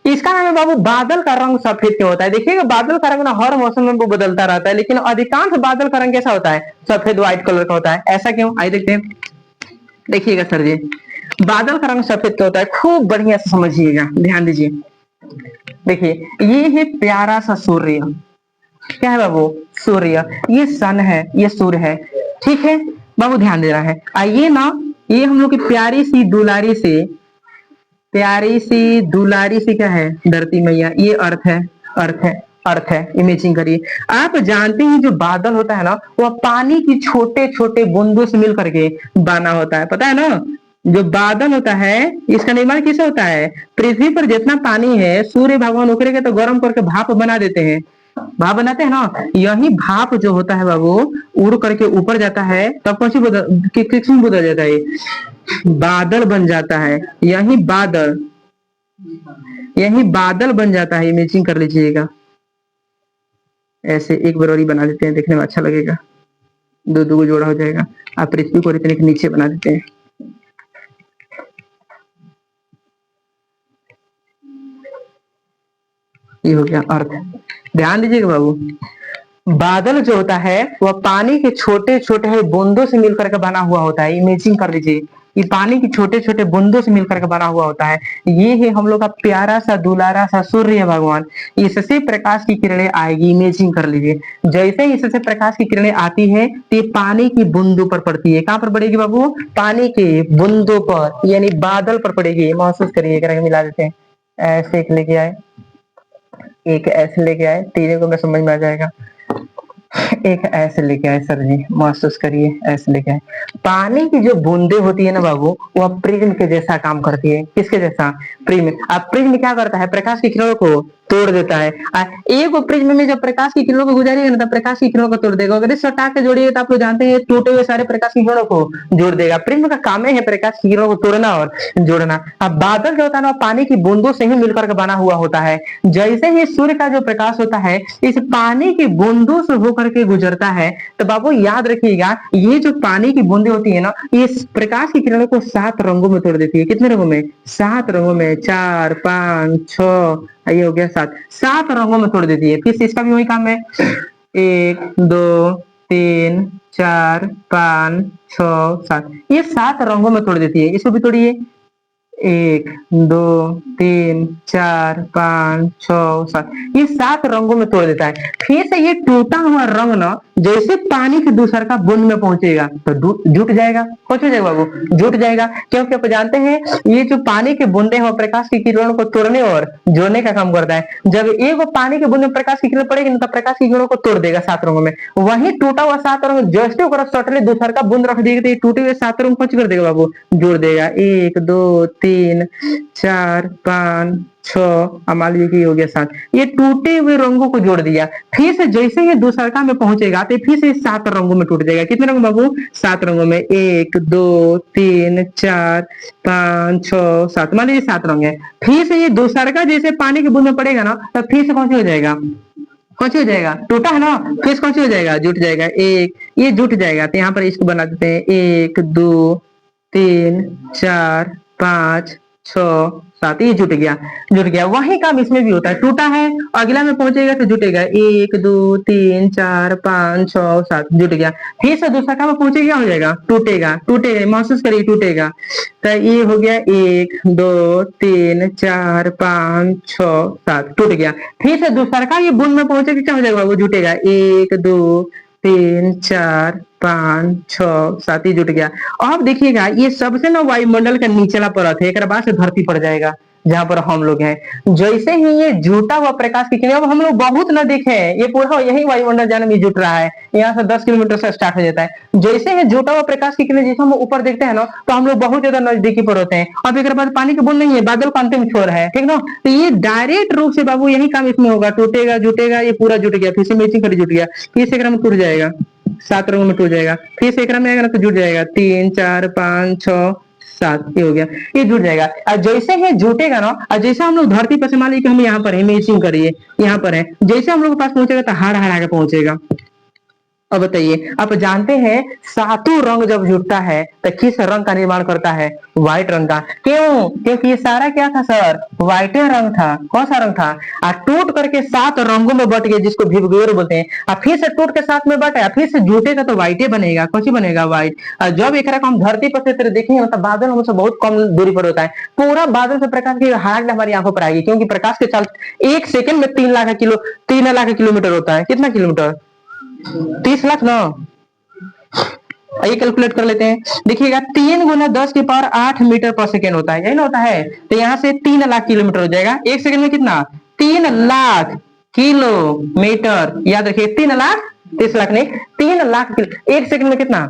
इसका नाम है बाबू, बादल का रंग सफेद क्यों होता है? देखिएगा, बादल का रंग ना हर मौसम में वो बदलता रहता है, लेकिन अधिकांश बादल का रंग कैसा होता है? सफेद, व्हाइट कलर का होता है। ऐसा क्यों? आइए देखते हैं। देखिएगा सर जी, बादल का रंग सफेद क्यों होता है? खूब बढ़िया से समझिएगा, ध्यान दीजिए। देखिए, ये है प्यारा सा सूर्य। क्या है बाबू? सूर्य। ये सन है, ये सूर्य है। ठीक है बाबू, ध्यान दे रहा है। आइए ना, ये हम लोग की प्यारी सी दुलारी सी क्या है? धरती मैया। ये अर्थ है, अर्थ है, अर्थ है। इमेजिंग करिए। आप जानते हैं जो बादल होता है ना, वह पानी की छोटे छोटे बूंदों से मिल करके बना होता है, पता है ना? जो बादल होता है इसका निर्माण किससे होता है? पृथ्वी पर जितना पानी है, सूर्य भगवान उकरे के तो गर्म करके भाप बना देते हैं, भाप बनाते हैं ना। यही भाप जो होता है बाबू, उड़ करके ऊपर जाता है, तब कौन सी किस में बदल जाता है? बादल बन जाता है। यही बादल बन जाता है। इमेजिंग कर लीजिएगा। ऐसे एक बरौरी बना देते हैं, देखने में अच्छा लगेगा, दो दो जोड़ा हो जाएगा। आप पृथ्वी को इतने के नीचे बना देते हैं। ये हो गया अर्थ। ध्यान दीजिएगा बाबू, बादल जो होता है वह पानी के छोटे छोटे बूंदों से मिलकर के बना हुआ होता है। इमेजिंग कर लीजिए, ये पानी की छोटे छोटे बूंदों से मिलकर के बना हुआ होता है। ये है हम लोग का प्यारा सा दुलारा सा सूर्य भगवान। इससे प्रकाश की किरणें आएगी। इमेजिंग कर लीजिए, जैसे इससे प्रकाश की किरणें आती है तो ये पानी की बूंदों पर पड़ती है। कहां पर पड़ेगी बाबू? पानी के बूंदों पर, यानी बादल पर पड़ेगी। महसूस करिए, मिला देते हैं। ऐसे एक लेके आए, एक ऐसे लेके आए, तीनों को मैं समझ में आ जाएगा। एक ऐसे लेके आए सर जी, महसूस करिए, ऐसे लेके आए। पानी की जो बूंदे होती है ना बाबू, वह प्रिज्म के जैसा काम करती है। किसके जैसा? प्रिज्म। अब प्रिज्म क्या करता है? प्रकाश की किरणों को तोड़ देता है। एक प्रिज्म में जब प्रकाश की किरणों को गुजारेगा ना, तब प्रकाश की किरणों को तोड़ देगा। अगर इसे हटा के जोड़िए तो आप लोग जानते हैं टूटे हुए सारे प्रकाश की किरणों को जोड़ देगा। प्रिज्म का काम है प्रकाश की किरणों को तोड़ना और जोड़ना। अब बादल जो होता है ना, पानी की बूंदों से ही मिलकर के बना हुआ होता है। जैसे ही सूर्य का जो प्रकाश होता है इस पानी की बूंदों से होकर के गुजरता है, तो बाबू याद रखिएगा, ये जो पानी की बूंदें होती है ना, ये प्रकाश की किरणों को 7 रंगों में तोड़ देती है। कितने रंगों में? 7 रंगों में। 4, 5, 6, ये हो गया 7। 7 रंगों में तोड़ देती है। फिर इसका भी वही काम है। 1, 2, 3, 4, 5, 6, 7, ये 7 रंगों में तोड़ देती है। इसको भी तोड़िए। 1, 2, 3, 4, 5, 6, 7, ये 7 रंगों में तोड़ देता है। फिर से ये टूटा हुआ रंग ना जैसे पानी के दूसर का बूंद में पहुंचेगा तो जुट जाएगा। कुछ हो जाएगा बाबू? जुट जाएगा। क्योंकि आप जानते हैं ये जो पानी के बूंदे हैं प्रकाश की किरणों को तोड़ने और जोड़ने का काम करता है। जब एक पानी के बूंद में प्रकाश की किरण पड़ेगी ना, तब प्रकाश की किरणों को तोड़ देगा 7 रंगों में। वही टूटा हुआ 7 रंग जैसे ओकरा सटले दूसर का बूंद रख देगा, तो ये टूटे हुए 7 रंग कुछ कर देगा बाबू? जोड़ देगा। 1, 2, 3, 4, 5, 6, मान लीजिए कि हो गया 7। ये टूटे हुए रंगों को जोड़ दिया। फिर से जैसे ये दूसरका में पहुंचेगा तो फिर से 7 रंगों में टूट जाएगा। कितने रंग बाबू? 7 रंगों में। 1, 2, 3, 4, 5, 6, 7, मान लीजिए 7 रंग है। फिर से ये दूसरका जैसे पानी की बूंद में पड़ेगा ना, तो फिर से कौन सी हो जाएगा? कौन सी हो जाएगा? टूटा है ना, फिर कौन सी हो जाएगा? जुट जाएगा। एक ये जुट जाएगा, तो यहाँ पर इसको बना देते हैं। 1, 2, 3, 4, 5, 6, 7, ये जुट गया। जुट गया। वही काम इसमें भी होता है। टूटा है, अगला में पहुंचेगा तो जुटेगा। 1, 2, 3, 4, 5, 6, 7, जुट गया। फिर से दूसरा काम पहुंचेगा, हो जाएगा, टूटेगा। टूटेगा, महसूस करिए, टूटेगा। तो ये हो गया 1, 2, 3, 4, 5, 6, 7, टूट गया। फिर से दूसरा का ये बूंद में पहुंचेगा, क्या हो जाएगा? वो जुटेगा। 1, 2, 3, 4, 5, 6, 7, ही जुट गया। अब देखिएगा, ये सबसे ना वायुमंडल का नीचला परत है, एक बाद से धरती पड़ जाएगा। जहां पर हम लोग हैं। जैसे ही ये जुटा हुआ प्रकाश की किरण, अब हम लोग बहुत न देखे हैं, ये पूरा यही वायुमंडल जाने में जुट रहा है, यहाँ से 10 किलोमीटर से स्टार्ट हो जाता है। जैसे ही जुटा हुआ प्रकाश की किरण जैसे हम ऊपर देखते हैं ना, तो हम लोग बहुत ज्यादा नजदीकी पर होते हैं। अब एक बाद पानी की बूंद नहीं है, बादल का अंतिम छोर है, ठीक ना। तो ये डायरेक्ट रूप से बाबू यही काम इसमें होगा, टूटेगा जुटेगा, ये पूरा जुट गया, फिर से मैचिंग कर जुट गया, फिर से एक में टूट जाएगा, 7 रंगों में टूट जाएगा, फिर से एक में आएगा ना तो जुट जाएगा, 3 4 5 6 7, ये हो गया, ये जुट जाएगा। और जैसे ही जुटेगा ना, और जैसे हम लोग धरती पर से मान लीजिए कि हम यहाँ पर है, मैचिंग करिए, यहाँ पर है, जैसे हम लोग के पास पहुंचेगा तो हाड़ हाड़ आगे पहुंचेगा। अब बताइए, आप जानते हैं सातों रंग जब जुटता है तो किस रंग का निर्माण करता है? व्हाइट रंग का। क्यों? क्योंकि ये सारा क्या था सर? व्हाइट रंग था। कौन सा रंग था? टूट करके 7 रंगों में बट गए, जिसको विबग्योर बोलते हैं। अब फिर से टूट के 7 में बटे, फिर से जुटेगा तो व्हाइट बनेगा। कौन सी बनेगा? व्हाइट। जब एक रकम हम धरती पर से देखेंगे मतलब बादल हमसे बहुत कम दूरी पर होता है, पूरा बादल से प्रकाश की हार्ड हमारी आंखों पर आएगी, क्योंकि प्रकाश के चाल 1 सेकंड में 3 लाख किलोमीटर होता है। कितना किलोमीटर? 30 लाख ना। ये कैलकुलेट कर लेते हैं, देखिएगा 3 गुना 10 की पावर 8 मीटर पर सेकेंड होता है, यही ना होता है। तो यहाँ से 3 लाख किलोमीटर हो जाएगा। 1 सेकंड में कितना? 3 लाख किलोमीटर। याद रखिए, 3 लाख, 30 लाख नहीं, 3 लाख 1 सेकंड में कितना?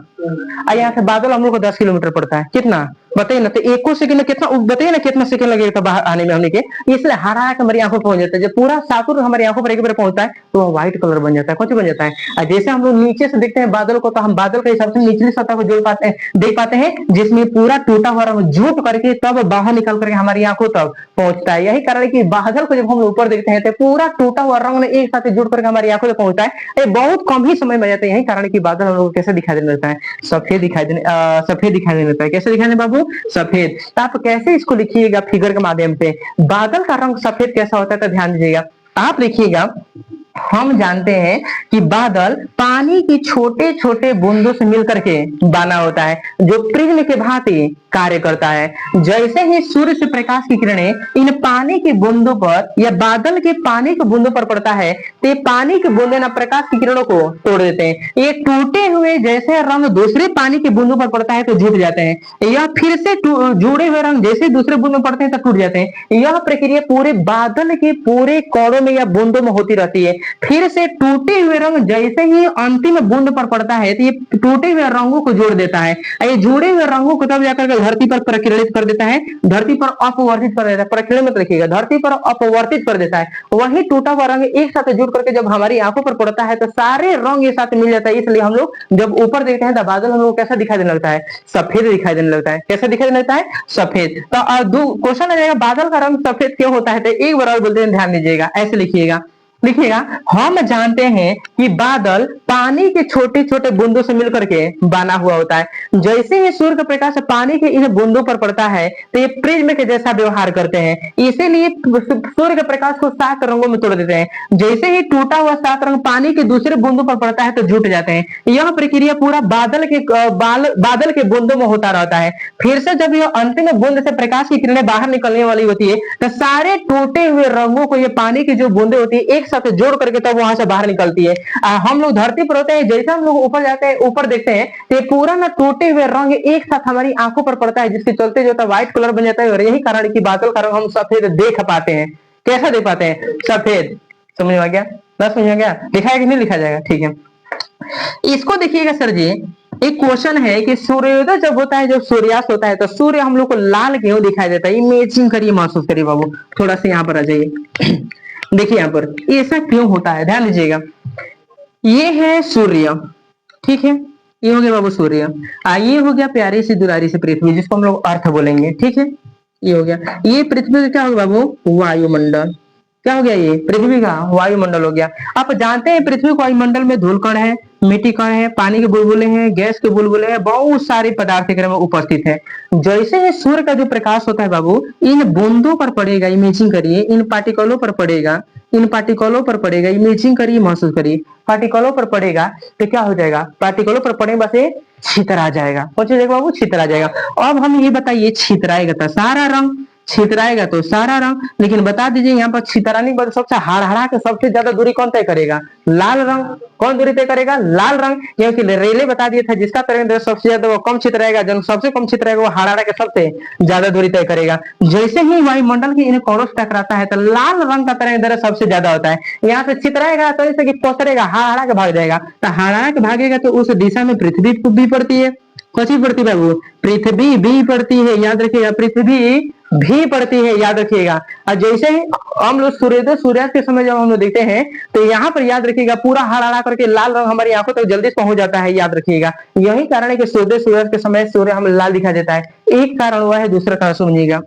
यहाँ से बादल हम लोग को 10 किलोमीटर पड़ता है। कितना बताइए ना? तो 1 सेकंड में कितना, बताइए ना कितना सेकंड लगेगा बाहर आने में हमने के। इसलिए हरा के हमारी आंखों पर पहुंच जाता है। जब पूरा सातुर हमारी आंखों पर एक बार पहुंचता है तो वो व्हाइट कलर बन जाता है। कौन सा बन जाता है? और जैसे हम लोग नीचे से देखते हैं बादल को, तो हम बादल के हिसाब से निचली सतह को जोड़ पाते हैं, देख पाते हैं, जिसमें पूरा टूटा हुआ रंग जुट करके तब बाहर निकल करके हमारी आंखों तक पहुंचता है। यही कारण है कि बादल को जब हम ऊपर देखते हैं तो पूरा टूटा हुआ रंग एक साथ जुड़ करके हमारी आंखों तक पहुंचता है। ये बहुत कम ही समय में जाता है। यही कारण है कि बादल हम लोग कैसे दिखाई देने लगता है? सफेद दिखाई देने लगता है। कैसे दिखाई देने बाबू? सफेद। तो आप कैसे इसको लिखिएगा फिगर के माध्यम से? बादल का रंग सफेद कैसा होता है तो ध्यान दीजिएगा। आप लिखिएगा, हम जानते हैं कि बादल पानी की छोटे छोटे बूंदों से मिलकर के बना होता है, जो प्रिज्म के भांति कार्य करता है। जैसे ही सूर्य से प्रकाश की किरणें इन पानी की बूंदों पर या बादल के पानी की बूंदों पर पड़ता है, तो ये पानी की बूंदें ना प्रकाश की किरणों को तोड़ देते हैं। ये टूटे हुए जैसे रंग दूसरे पानी की बूंदों पर पड़ता है तो जुट जाते हैं, या फिर से जुड़े हुए रंग जैसे दूसरे बूंद में पड़ते हैं तो टूट जाते हैं। यह प्रक्रिया पूरे बादल के पूरे कणों में या बूंदों में होती रहती है। फिर से टूटे हुए रंग जैसे ही अंतिम बूंद पर पड़ता है तो ये टूटे हुए रंगों को जोड़ देता है। ये जुड़े हुए रंगों को तब जाकर के धरती पर प्रकिरणित कर देता है, धरती पर अपवर्तित कर देता है। प्रकिरण मत लिखिएगा, धरती पर अपवर्तित कर देता है। वही टूटा हुआ रंग एक साथ जुड़ करके जब हमारी आंखों पर पड़ता है तो सारे रंग एक साथ मिल जाता है। इसलिए हम लोग जब ऊपर देखते हैं तो बादल हम लोग कैसा दिखाई देने लगता है? सफेद दिखाई देने लगता है। कैसा दिखाई देने लगता है? सफेद। तो क्वेश्चन आ जाएगा, बादल का रंग सफेद क्यों होता है? तो एक बार और बोलते हैं, ध्यान दीजिएगा, ऐसे लिखिएगा, लिखिएगा, हम जानते हैं कि बादल पानी के छोटे छोटे बूंदों से मिलकर के बना हुआ होता है। जैसे ही सूर्य का प्रकाश पानी के इन बूंदों पर पड़ता है तो ये प्रिज्म के जैसा व्यवहार करते हैं। इसीलिए सूर्य के प्रकाश को 7 रंगों में तोड़ देते हैं। जैसे ही टूटा हुआ 7 रंग पानी के दूसरे बूंदों पर पड़ता है तो जुट जाते हैं। यह प्रक्रिया पूरा बादल के बूंदों में होता रहता है। फिर से जब यह अंतिम बूंद से प्रकाश की किरणें बाहर निकलने वाली होती है तो सारे टूटे हुए रंगों को ये पानी की जो बूंदे होती है एक साथ जोड़ करके तब वहां से बाहर निकलती है। हम लोग धरती पर होते हैं, जैसे हम लोग ऊपर जाते हैं, ऊपर देखते हैं तो पूरा ना टूटे हुए रंग एक साथ हमारी आंखों पर पड़ता है, जिसके चलते जो व्हाइट कलर बन जाता है। और यही कारण है कि बादल का रंग हम सफेद देख पाते हैं। कैसा देख पाते हैं? सफेद। समझ में आ गया? ना समझ में गया? लिखा है कि नहीं लिखा जाएगा? ठीक है, इसको देखिएगा सर जी, एक क्वेश्चन है कि सूर्योदय जब होता है, जब सूर्यास्त होता है तो सूर्य हम लोग को लाल क्यों दिखाई देता है? इमेजिंग करिए, महसूस करिए बाबू, थोड़ा सा यहाँ पर आ जाइए। देखिए यहाँ पर ऐसा क्यों होता है, ध्यान दीजिएगा। ये है सूर्य, ठीक है, ये हो गया बाबू सूर्य। ये हो गया प्यारी सी दुलारी से पृथ्वी, जिसको हम लोग अर्थ बोलेंगे, ठीक है। ये हो गया, ये पृथ्वी क्या होगा बाबू? वायुमंडल। क्या हो गया? ये पृथ्वी का वायुमंडल हो गया। आप जानते हैं पृथ्वी को वायुमंडल में धूल कण है, मिट्टी कण है, पानी के बुलबुले हैं, गैस के बुलबुले हैं, बहुत सारे पदार्थ में उपस्थित है। जैसे ही सूर्य का जो प्रकाश होता है बाबू, इन बूंदों पर पड़ेगा, इमेजिंग करिए, इन पार्टिकलों पर पड़ेगा, इन पार्टिकलों पर पड़ेगा, इमेजिंग करिए, महसूस करिए, पार्टिकलों पर पड़ेगा तो क्या हो जाएगा? पार्टिकलों पर पड़े बस छितर आ जाएगा। कौन सी जगह बाबू? छितर आ जाएगा। अब हम ये बताइए, छितराएगा तो सारा रंग, छितराएगा तो सारा रंग। लेकिन बता दीजिए यहाँ पर छितराने के बाद सबसे हड़हड़ा के सबसे ज्यादा दूरी कौन तय करेगा? लाल रंग। कौन दूरी तय करेगा? लाल रंग। क्योंकि रेले बता दिया था जिसका तरंग दैर्ध्य सबसे ज्यादा वो कम छितराएगा, जो सबसे कम छितराएगा वो हड़हड़ा के सबसे ज्यादा दूरी तय करेगा। जैसे ही वायुमंडल के इन कोरों से टकराता है तो लाल रंग का तरंग दैर्ध्य सबसे ज्यादा होता है। यहाँ से छितराएगा तो जैसे कि पसरेगा, हड़हड़ा के भाग जाएगा। तो हड़हड़ा के भागेगा तो उस दिशा में पृथ्वी भी पड़ती है। कौन पड़ती है बाबू? पृथ्वी भी पड़ती है, याद रखिएगा, पृथ्वी भी पड़ती है, याद रखिएगा। और जैसे ही हम लोग सूर्योदय सूर्यास्त के समय जब हम लोग देखते हैं तो यहाँ पर याद रखिएगा पूरा हरा करके लाल रंग हमारी आंखों तक जल्दी पहुंच जाता है, याद रखिएगा। यही कारण है कि सूर्योदय सूर्यास्त के समय सूर्य हमें लाल दिखा देता है। एक कारण हुआ है, दूसरा कारण समझिएगा।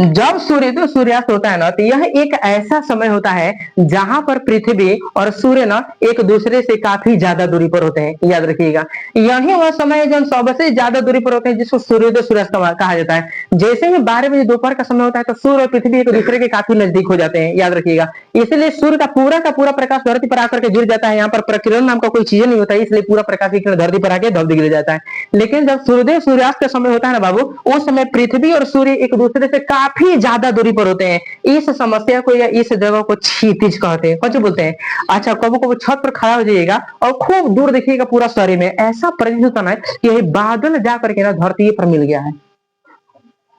जब सूर्योदय सूर्यास्त होता है ना तो यह एक ऐसा समय होता है जहां पर पृथ्वी और सूर्य ना एक दूसरे से काफी ज्यादा दूरी पर होते हैं, याद रखिएगा। यही वह समय है जब सबसे ज्यादा दूरी पर होते हैं जिसको सूर्योदय सूर्यास्त कहा जाता है। जैसे ही 12 बजे दोपहर का समय होता है तो सूर्य और पृथ्वी एक दूसरे के काफी नजदीक हो जाते हैं, याद रखिएगा। इसलिए सूर्य का पूरा प्रकाश धरती पर आकर के गिर जाता है। यहाँ पर प्रकिरण नाम का कोई चीज नहीं होता है, इसलिए पूरा प्रकाश की किरण धरती पर आके धब गिर जाता है। लेकिन जब सूर्योदय सूर्यास्त का समय होता है ना बाबू, उस समय पृथ्वी और सूर्य एक दूसरे से काफी ज्यादा दूरी पर होते हैं। इस समस्या को या इस जगह को क्षितिज कहते हैं। कौन बोलते हैं? अच्छा, कबो कबो छत पर खड़ा हो जाइएगा और खूब दूर देखिएगा पूरा शरीर में ऐसा प्रतीत होता है कि यही बादल जा करके ना धरती पर मिल गया है।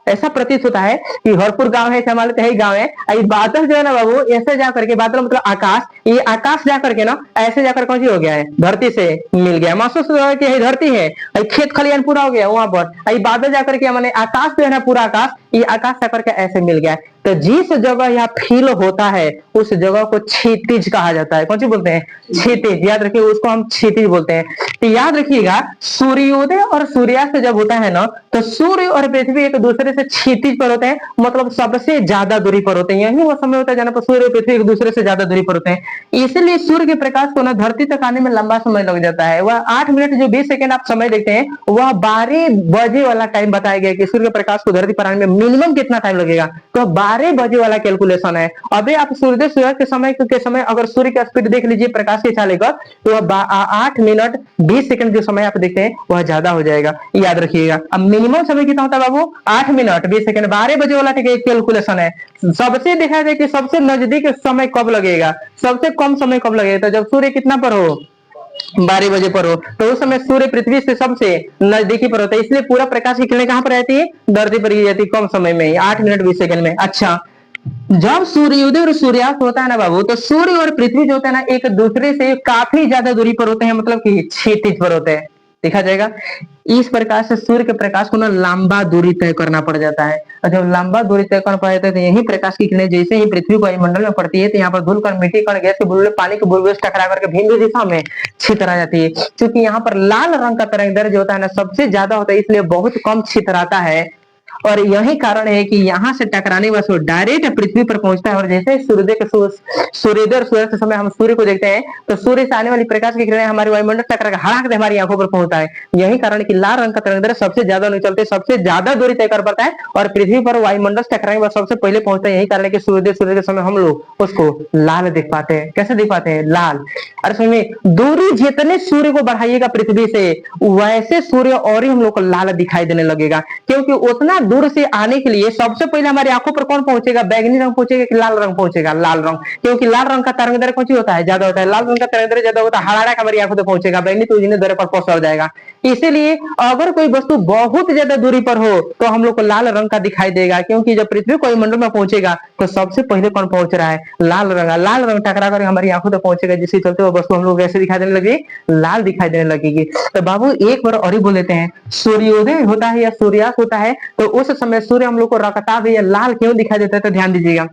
ऐसा प्रतीत होता है कि हरपुर गांव है, मान लेते हैं गांव है, ये बादल जो है ना बाबू ऐसे जाकर के, बादल मतलब आकाश, ये आकाश जाकर के ना ऐसे जाकर कौन सी हो गया है? धरती से मिल गया। महसूस हो रहा है कि यही धरती है, खेत खलियान पूरा हो गया वहां पर, ये बादल जाकर के माने आकाश जो है ना पूरा आकाश, ये आकाश जाकर के ऐसे मिल गया है। तो जिस जगह यह फील होता है उस जगह को क्षितिज कहा जाता है। कौन सी बोलते हैं? क्षितिज, याद रखिए, उसको हम क्षितिज बोलते हैं। तो याद रखिएगा सूर्योदय और सूर्यास्त जब होता है ना तो सूर्य और पृथ्वी एक दूसरे से क्षितिज पर होते हैं, मतलब सबसे ज्यादा दूरी पर होते हैं। यही वो समय होता है जहां पर सूर्य और पृथ्वी एक दूसरे से ज्यादा दूरी पर होते हैं। इसलिए सूर्य के प्रकाश को ना धरती तक आने में लंबा समय लग जाता है। वह 8 मिनट जो 20 सेकंड आप समय देखते हैं वह 12 बजे वाला टाइम बताया गया कि सूर्य के प्रकाश को धरती पर आने में मिनिमम कितना टाइम लगेगा। तो 12 बजे वाला कैलकुलेशन है। अभी आप सूर्योदय सूर्यास्त के समय अगर सूर्य का स्पीड देख लीजिए प्रकाश के चाले का, तो 8 मिनट 20 सेकंड जो समय आप देखते हैं वह ज्यादा हो जाएगा, याद रखिएगा। अब मिनिमम समय कितना होता है बाबू? 8 मिनट 20 सेकंड। 12 बजे वाला कैलकुलेशन है। सबसे देखा जाए कि सबसे नजदीक समय कब लगेगा, सबसे कम समय कब लगेगा? तो जब सूर्य कितना पर हो? 12 बजे पर हो, तो उस समय सूर्य पृथ्वी से सबसे नजदीकी पर होता है। इसलिए पूरा प्रकाश की किरणें कहां पर रहती है? धरती पर गिर जाती है, कम समय में, 8 मिनट 20 सेकंड में। अच्छा, जब सूर्योदय और सूर्यास्त होता है ना बाबू तो सूर्य और पृथ्वी जो होता है ना एक दूसरे से काफी ज्यादा दूरी पर होते हैं, मतलब कि क्षितिज पर होते हैं। देखा जाएगा इस प्रकार से सूर्य के प्रकाश को ना लंबा दूरी तय करना पड़ जाता है। और जब लंबा दूरी तय करना पड़ जाता है तो यही प्रकाश की किरणें जैसे ही पृथ्वी वायुमंडल में पड़ती है तो यहाँ पर धूल कण, मिट्टी कण, गैस के बुलबुले, पानी के बुलबुले टकरा करके भिन्न दिशा में छितरा जाती है। क्योंकि यहाँ पर लाल रंग का तरंग दैर्ध्य जो होता है ना सबसे ज्यादा होता है, इसलिए बहुत कम छितराता है। और यही कारण है कि यहाँ से टकराने वाला सूर्य डायरेक्ट पृथ्वी पर पहुंचता है। और जैसे सूर्योदय और सूर्यास्त के समय हम सूर्य को देखते हैं तो सूर्य से आने वाली प्रकाश की किरणें हमारे वायुमंडल टकरा कर हड़ाक हमारी आंखों पर पहुंचता है। यही कारण कि लाल रंग का तरंग दैर्ध्य सबसे ज्यादा नहीं चलते, सबसे ज्यादा दूरी तय कर पाता है और पृथ्वी पर वायुमंडल टकराने वाला सबसे पहले पहुंचता है। यही कारण है कि सूर्य के समय हम लोग उसको लाल देख पाते हैं। कैसे देख पाते हैं? लाल। और समय दूरी जितने सूर्य को बढ़ाइएगा पृथ्वी से वैसे सूर्य और ही हम लोग को लाल दिखाई देने लगेगा। क्योंकि उतना दूर से आने के लिए सबसे पहले हमारी आंखों पर कौन पहुंचेगा? बैगनी रंग पहुंचेगा कि लाल रंग पहुंचेगा? लाल रंग। क्योंकि लाल रंग का तरंग दैर्ध्य कौन होता है? ज्यादा होता है। लाल रंग का तरंग दैर्ध्य ज्यादा होता है, हराड़ा हमारी आंखों तक पहुंचेगा, बैगनी तो उजले दर पर पहुंच जाएगा। इसीलिए अगर कोई वस्तु बहुत ज्यादा दूरी पर हो तो हम लोग को लाल रंग का दिखाई देगा। क्योंकि जब पृथ्वी वायुमंडल में पहुंचेगा तो सबसे पहले कौन पहुंच रहा है? लाल रंग। लाल रंग टकरा कर हमारी आंखों तक पहुंचेगा, जिसके चलते वो वस्तु हम लोग कैसे दिखाई देने लगेगी? लाल दिखाई देने लगेगी। तो बाबू एक बार और ही बोल देते हैं, सूर्योदय होता है या सूर्यास्त होता है तो उस समय सूर्य हम लोग को रक्ताभ या लाल क्यों दिखाई देता है? तो ध्यान दीजिएगा,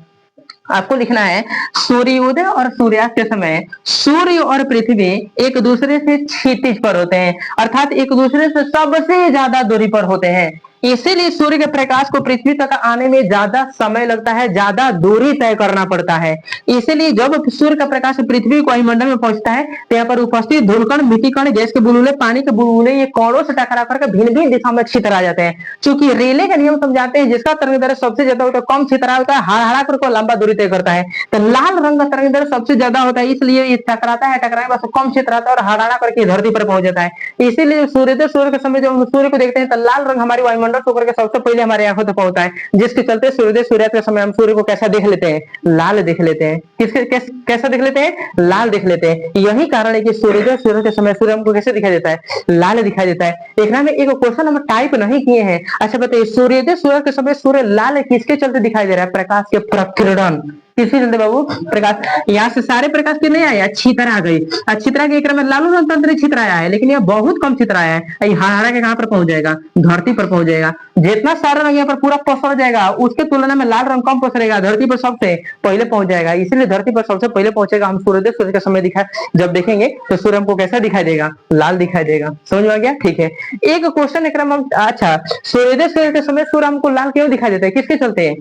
आपको लिखना है सूर्योदय और सूर्यास्त के समय सूर्य और पृथ्वी एक दूसरे से क्षितिज पर होते हैं, अर्थात एक दूसरे से सबसे ज्यादा दूरी पर होते हैं। इसीलिए सूर्य के प्रकाश को पृथ्वी तक आने में ज्यादा समय लगता है, ज्यादा दूरी तय करना पड़ता है। इसीलिए जब सूर्य का प्रकाश पृथ्वी को वायुमंडल में पहुंचता है तो यहाँ पर उपस्थित धूलकण, मिट्टी कण, गैस के बुलबुले, पानी के बुलबुले ये कणों से टकरा करके भिन्न भिन्न दिशा में छितरा जाते हैं। चूंकि रेले का नियम समझाते हैं जिसका तरंग दैर्ध्य सबसे ज्यादा होता है कम छितरा होता है, हड़ा करके लंबा दूरी तय करता है। तो लाल रंग का तरंग दैर्ध्य सबसे ज्यादा होता है, इसलिए ये टकराता है, टकराने बस कम छितराता है और हड़ा करके धरती पर पहुंच जाता है। इसीलिए सूर्योदय सूर्य के समय जब हम सूर्य को देखते हैं तो लाल रंग हमारी वायुमंडल ठंडक होकर के सबसे पहले हमारे आंखों तक पहुंचता है, जिसके चलते सूर्योदय सूर्यास्त के समय हम सूर्य को कैसा देख लेते हैं, लाल देख लेते हैं। कैसा देख लेते हैं, लाल देख लेते हैं। यही कारण है कि सूर्योदय सूर्य के समय सूर्य हमको कैसे दिखाई देता है, लाल दिखाई देता है। एक ना में एक क्वेश्चन हम टाइप नहीं किए हैं। अच्छा बताइए, सूर्योदय सूर्य के समय सूर्य लाल किसके चलते दिखाई दे रहा है, प्रकाश के प्रकीर्णन। किसके चलते बाबू, प्रकाश। यहाँ से सारे प्रकाश के नहीं आए, अच्छी तरह आ गई, अच्छी तरह के एक में लालू रंग तंत्र छितर आया है, लेकिन यह बहुत कम छितर आया है। हरा के कहां पर पहुंच जाएगा, धरती पर पहुंच जाएगा। जितना सारा रंग यहाँ पर पूरा पसर जाएगा, उसके तुलना में लाल रंग कम पसरेगा, धरती पर सबसे पहले पहुंच जाएगा। इसलिए धरती पर सबसे पहले पहुंचेगा। हम सूर्योदय सूर्य का समय दिखा जब देखेंगे तो सूर्य हमको कैसा दिखाई देगा, लाल दिखाई देगा। समझ में आ गया, ठीक है। एक क्वेश्चन एक, अच्छा सूर्योदय सूर्य के समय सूर्य हमको लाल क्यों दिखाई देता है, किसके चलते,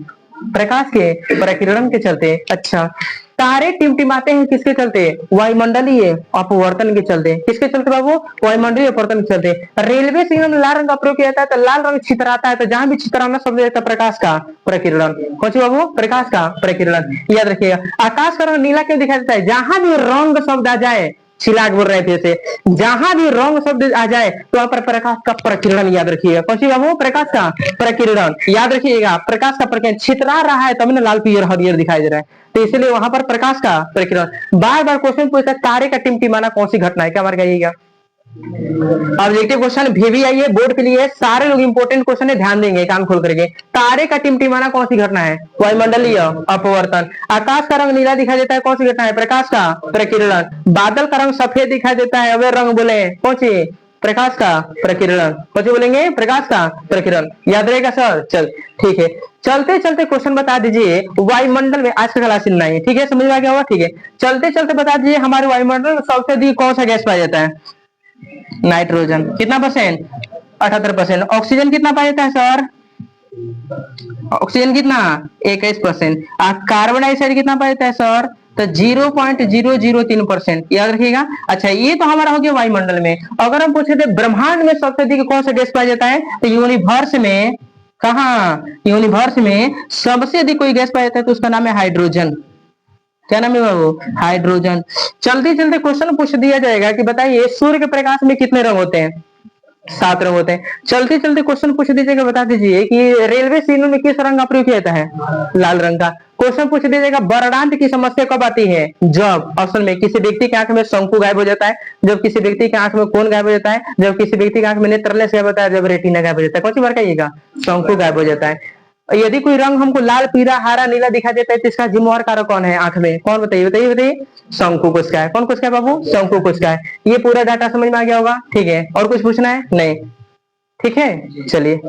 प्रकाश के प्रकीर्णन के चलते। अच्छा, तारे टिमटिमाते हैं किसके चलते, वायुमंडलीय अपवर्तन के चलते। किसके चलते बाबू, वायुमंडलीय अपवर्तन के चलते। रेलवे सिग्नल में लाल रंग का प्रयोग किया जाता है तो लाल रंग छितराता है, तो जहां भी छितराना शब्द रहता है प्रकाश का प्रकीर्णन। कौन सी बाबू, प्रकाश का प्रकीर्णन। याद रखिएगा। आकाश का रंग नीला क्यों दिखाई देता है, जहां भी रंग शब्द आ जाए, चिराग बोल रहे थे इसे, जहां भी रंग शब्द आ जाए तो वहां पर प्रकाश का प्रकीर्णन याद रखिएगा। कौन सी बाबू, प्रकाश का प्रकीर्णन। याद रखिएगा, प्रकाश का प्रकीर्णन, छितरा रहा है तभी ना लाल पीयर हरियर दिखाई दे रहा है, तो इसलिए वहां पर प्रकाश का प्रकीर्णन। बार बार क्वेश्चन पूछता है, तारे का टिमटिमाना कौन सी घटना है, क्या मार जाइएगा। ऑब्जेक्टिव क्वेश्चन भी आई है बोर्ड के लिए, सारे लोग इंपोर्टेंट क्वेश्चन है, ध्यान देंगे कान खोल करके। तारे का टिमटिमाना कौन सी घटना है, वायुमंडलीय अपवर्तन। आकाश का रंग नीला दिखाई देता है, कौन सी घटना है, प्रकाश का प्रकीर्णन। बादल का रंग सफेद दिखाई देता है, अवे रंग बोले, कौन सी, प्रकाश का प्रकीर्णन। कौन सी बोलेंगे, प्रकाश का प्रकीर्णन। याद रहेगा सर, चल ठीक है। चलते चलते क्वेश्चन बता दीजिए, वायुमंडल में, आज का क्लास इतना ही, ठीक है, समझ में आ गया होगा, ठीक है। चलते चलते बता दीजिए, हमारे वायुमंडल में सबसे अधिक कौन सा गैस पाया जाता है, नाइट्रोजन। कितना परसेंट, 78%। ऑक्सीजन कितना पाया जाता है सर, ऑक्सीजन कितना, 21%। कार्बन डाइऑक्साइड कितना पाया जाता है सर, तो 0.003%। याद रखिएगा। अच्छा, ये तो हमारा हो गया वायुमंडल में। अगर हम पूछे थे ब्रह्मांड में सबसे अधिक कौन सा गैस पाया जाता है, तो यूनिवर्स में, कहा, यूनिवर्स में सबसे अधिक कोई गैस पाया जाता है तो उसका नाम है हाइड्रोजन। क्या नाम है बाबू, हाइड्रोजन। चलते चलते क्वेश्चन पूछ दिया जाएगा कि बताइए सूर्य के प्रकाश में कितने रंग होते हैं, 7 रंग होते हैं। चलते चलते क्वेश्चन पूछ दीजिएगा, बता दीजिए कि रेलवे सिग्नल में किस रंग का प्रयोग किया जाता है, लाल रंग का। क्वेश्चन पूछ दीजिएगा, बर्डांत की समस्या कब आती है, जब, ऑप्शन में, किसी व्यक्ति की आंख में शंकु गायब हो जाता है, जब किसी व्यक्ति की आंख में कोन गायब हो जाता है, जब किसी व्यक्ति की आंख में नेत्रलेस गायब होता है, जब रेटिना गायब हो जाता है। कौन सी बार कहिएगा, शंकु गायब हो जाता है। यदि कोई रंग हमको लाल पीला हरा नीला दिखाई देता है तो इसका जिम्मेवार कारक कौन है आंख में, कौन, बताइए बताइए बताइए, शंकु कोशिका है। कौन कोशिका है बाबू, शंकु कोशिका है। ये पूरा डाटा समझ में आ गया होगा, ठीक है। और कुछ पूछना है, नहीं, ठीक है, चलिए।